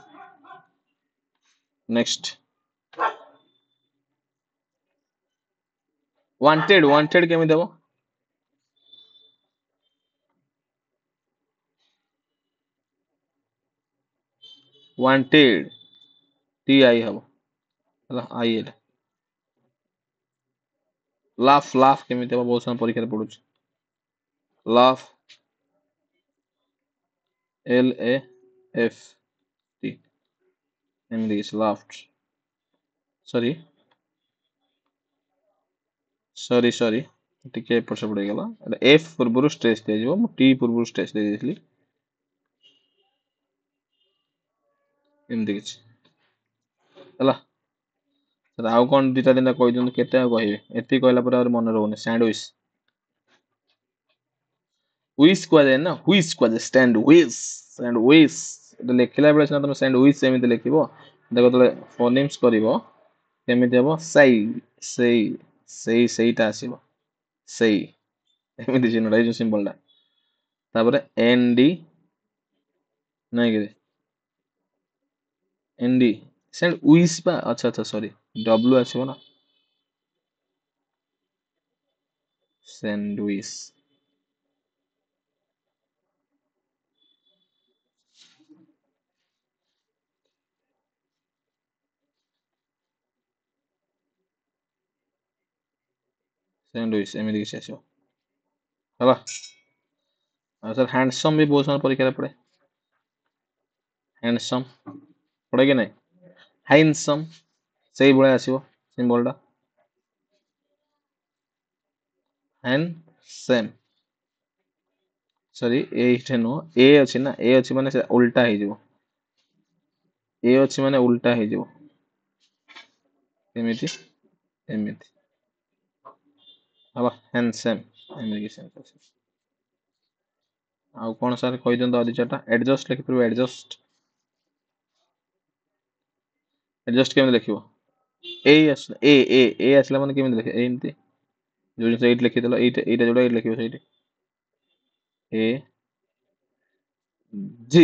next wanted wanted केमिति हबो वांटेड टी आई हबो हला आई एल लाफ लाफ केमिति हबो बहुत समय परीक्षा रे पढुछ laugh L A F T MD is laughed sorry sorry sorry टिके एपट सेपट गला एफ पूर्व स्ट्रेस दे जो टी पूर्व स्ट्रेस दे देली एमडी किछ हला सर आउ कोन दिटा दिन कहि दन केते कहिबे एति कहला पर और मन रहउनी सैंडविच हुइस को जाय ना हुइस को जाय स्टैंड हुइस सैंडविच लेखिला बेले सिना तुम सैंडविच एमिति लेखिबो देखो तले फोनेम्स करिवो केमिति हबो सेई सेई सेई सेईटा आसीबो सेई ଏମିତି ଚିହ୍ନଟା, ଏଇ ଯୋଉ ସିମ୍ବଲଟା। ତାପରେ ଏନ୍ ଡି ନାଇଁ କି ଏନ୍ ଡି ସେଣ୍ଡ ୱିସ୍ ବା, ଆଚ୍ଛା ଆଚ୍ଛା ସରି, ଡବ୍ଲୁ ଆସିବ ନା, ସେଣ୍ଡ ୱିସ୍। ସେଣ୍ଡ ୱିସ୍ ଏମିତି କିଛି ଆସିବ ହେଲା। ଆଉ ସାର୍ ହ୍ୟାଣ୍ଡସମ୍ ବି ବହୁତ ସମୟ ପରୀକ୍ଷାରେ ପଡ଼େ। ହ୍ୟାଣ୍ଡସମ୍ ପଡ଼େ କି ନାହିଁ? ହାଇନସମ୍ ସେଇଭଳିଆ ଆସିବ ସିମ୍ବଲଟା। ହ୍ୟାଣ୍ଡସେମ୍ ସରି ଏଇଟା ନୁହଁ, ଏ ଅଛି ନା, ଏ ଅଛି ମାନେ ସେ ଉଲ୍ଟା ହେଇଯିବ। ଏ ଅଛି ମାନେ ଉଲ୍ଟା ହେଇଯିବ। ଏମିତି ଏମିତି ହବ ହ୍ୟାଣ୍ଡସେମ୍ ଏମିତି କିଛି ଆସିବ। ଆଉ କଣ ସାର୍ କହିଦିଅନ୍ତୁ ଆଉ ଦି ଚାରିଟା। Adjust ଲେଖିପାରିବ, adjust. ଆଡଜଷ୍ଟ କେମିତି ଲେଖିବ? ଏଇ ଆସିଲା, ଏ ଆସିଲା ମାନେ କେମିତି ଲେଖିବ? ଏମିତି ଯୋଉ ଜିନିଷ ଏଇଠି ଲେଖିଦେଲ, ଏଇଟା ଯୋଉଟା ଏଇଠି ଲେଖିବ ସେଇଠି। ଏ ଜି,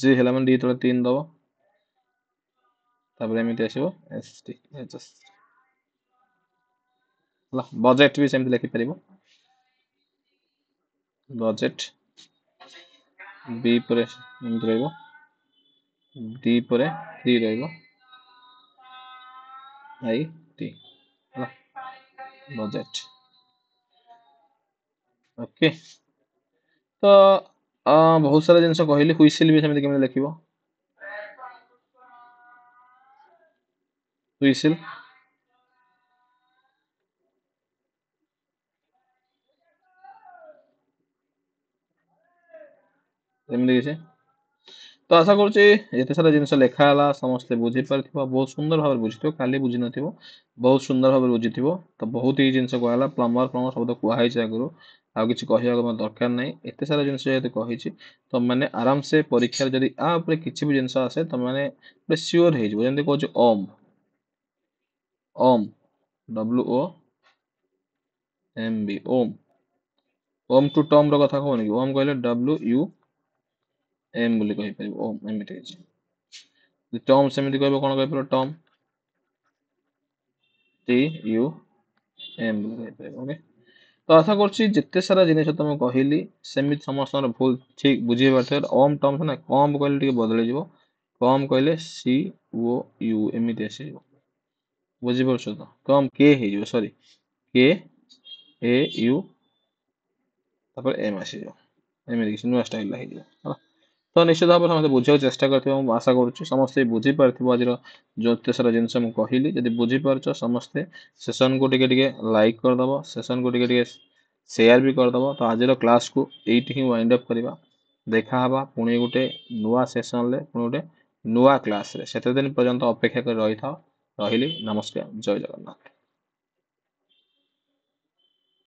ଜି ହେଲା ମାନେ ଡି ତଳେ 3 ଦବ, ତାପରେ ଏମିତି ଆସିବ ଏସ୍ ଟି, ଆଡଜଷ୍ଟ ହେଲା। ବଜେଟ୍ ବି ସେମିତି ଲେଖିପାରିବ, ବଜେଟ୍ ବି ପରେ ଏମିତି ରହିବ, ଡି ପରେ 3 ରହିବ, ଆଇ ଟି ହେଲା, ବଜେଟ୍। ଓକେ। ତ ବହୁତ ସାରା ଜିନିଷ କହିଲି। ହୁଇସିଲ୍ ବି ସେମିତି କେମିତି ଲେଖିବ? ହୁଇସିଲ୍ ଏମିତି କିଛି। ତ ଆଶା କରୁଛି ଏତେ ସାରା ଜିନିଷ ଲେଖା ହେଲା ସମସ୍ତେ ବୁଝିପାରିଥିବ, ବହୁତ ସୁନ୍ଦର ଭାବରେ ବୁଝିଥିବ, ଖାଲି ବୁଝିନଥିବ, ବହୁତ ସୁନ୍ଦର ଭାବରେ ବୁଝିଥିବ। ତ ବହୁତ ଏଇ ଜିନିଷ କୁହାହେଲା, ପ୍ଲମ୍ବର ଶବ୍ଦ କୁହାହେଇଛି ଆଗରୁ, ଆଉ କିଛି କହିବାକୁ ମୋର ଦରକାର ନାହିଁ। ଏତେ ସାରା ଜିନିଷ ଯେହେତୁ କହିଛି, ତମମାନେ ଆରାମସେ ପରୀକ୍ଷାରେ ଯଦି ଆ ଉପରେ କିଛି ବି ଜିନିଷ ଆସେ, ତମମାନେ ଗୋଟେ ସିଓର ହେଇଯିବ। ଯେମିତି କହୁଛି womb, womb W O M B, womb. Womb to tomb ର କଥା କହୁନି କି, ଓମ୍ କହିଲେ ଡବ୍ଲୁ ୟୁ ଏମ୍ ବୋଲି କହିପାରିବ, ଓମ୍ ଏମିତି କିଛି। ଟମ୍ ସେମିତି କହିବ, କଣ କହିପାରିବ? ଟମ୍ ଟି ୟୁ ଏମ୍ ବୋଲି କହିପାରିବ। ଓକେ। ତ ଆଶା କରୁଛି ଯେତେ ସାରା ଜିନିଷ ତମକୁ କହିଲି ସେମିତି ସମସ୍ତଙ୍କର ଭୁଲ ଠିକ ବୁଝିପାରୁଥିବେ। ଓମ୍ ଟମ୍ ନା, କମ୍ କହିଲେ ଟିକେ ବଦଳିଯିବ, କମ୍ କହିଲେ ସି ଓ ୟୁ ଏମିତି ଆସିଯିବ, ବୁଝିପାରୁଛ ତ? କମ୍ କେ ହେଇଯିବ, ସରି, କେ ଏ ୟୁ ତାପରେ ଏମ୍ ଆସିଯିବ, ଏମିତି କିଛି ନୂଆ ଷ୍ଟାଇଲ ହେଇଯିବ ହେଲା। ତ ନିଶ୍ଚିତ ଭାବରେ ସମସ୍ତେ ବୁଝିବାକୁ ଚେଷ୍ଟା କରିଥିବ, ମୁଁ ଆଶା କରୁଛି ସମସ୍ତେ ବୁଝିପାରିଥିବ ଆଜିର ଯେତେ ସାରା ଜିନିଷ ମୁଁ କହିଲି। ଯଦି ବୁଝିପାରୁଛ ସମସ୍ତେ ସେସନକୁ ଟିକେ ଟିକେ ଲାଇକ୍ କରିଦବ, ସେସନକୁ ଟିକେ ଟିକେ ସେୟାର ବି କରିଦବ। ତ ଆଜିର କ୍ଲାସକୁ ଏଇଠି ହିଁ ୱାଇଣ୍ଡ ଅପ୍ କରିବା। ଦେଖାହବା ପୁଣି ଗୋଟେ ନୂଆ ସେସନରେ, ପୁଣି ଗୋଟେ ନୂଆ କ୍ଲାସରେ। ସେତେ ଦିନ ପର୍ଯ୍ୟନ୍ତ ଅପେକ୍ଷା କରି ରହିଥାଅ। ରହିଲି, ନମସ୍କାର, ଜୟ ଜଗନ୍ନାଥ।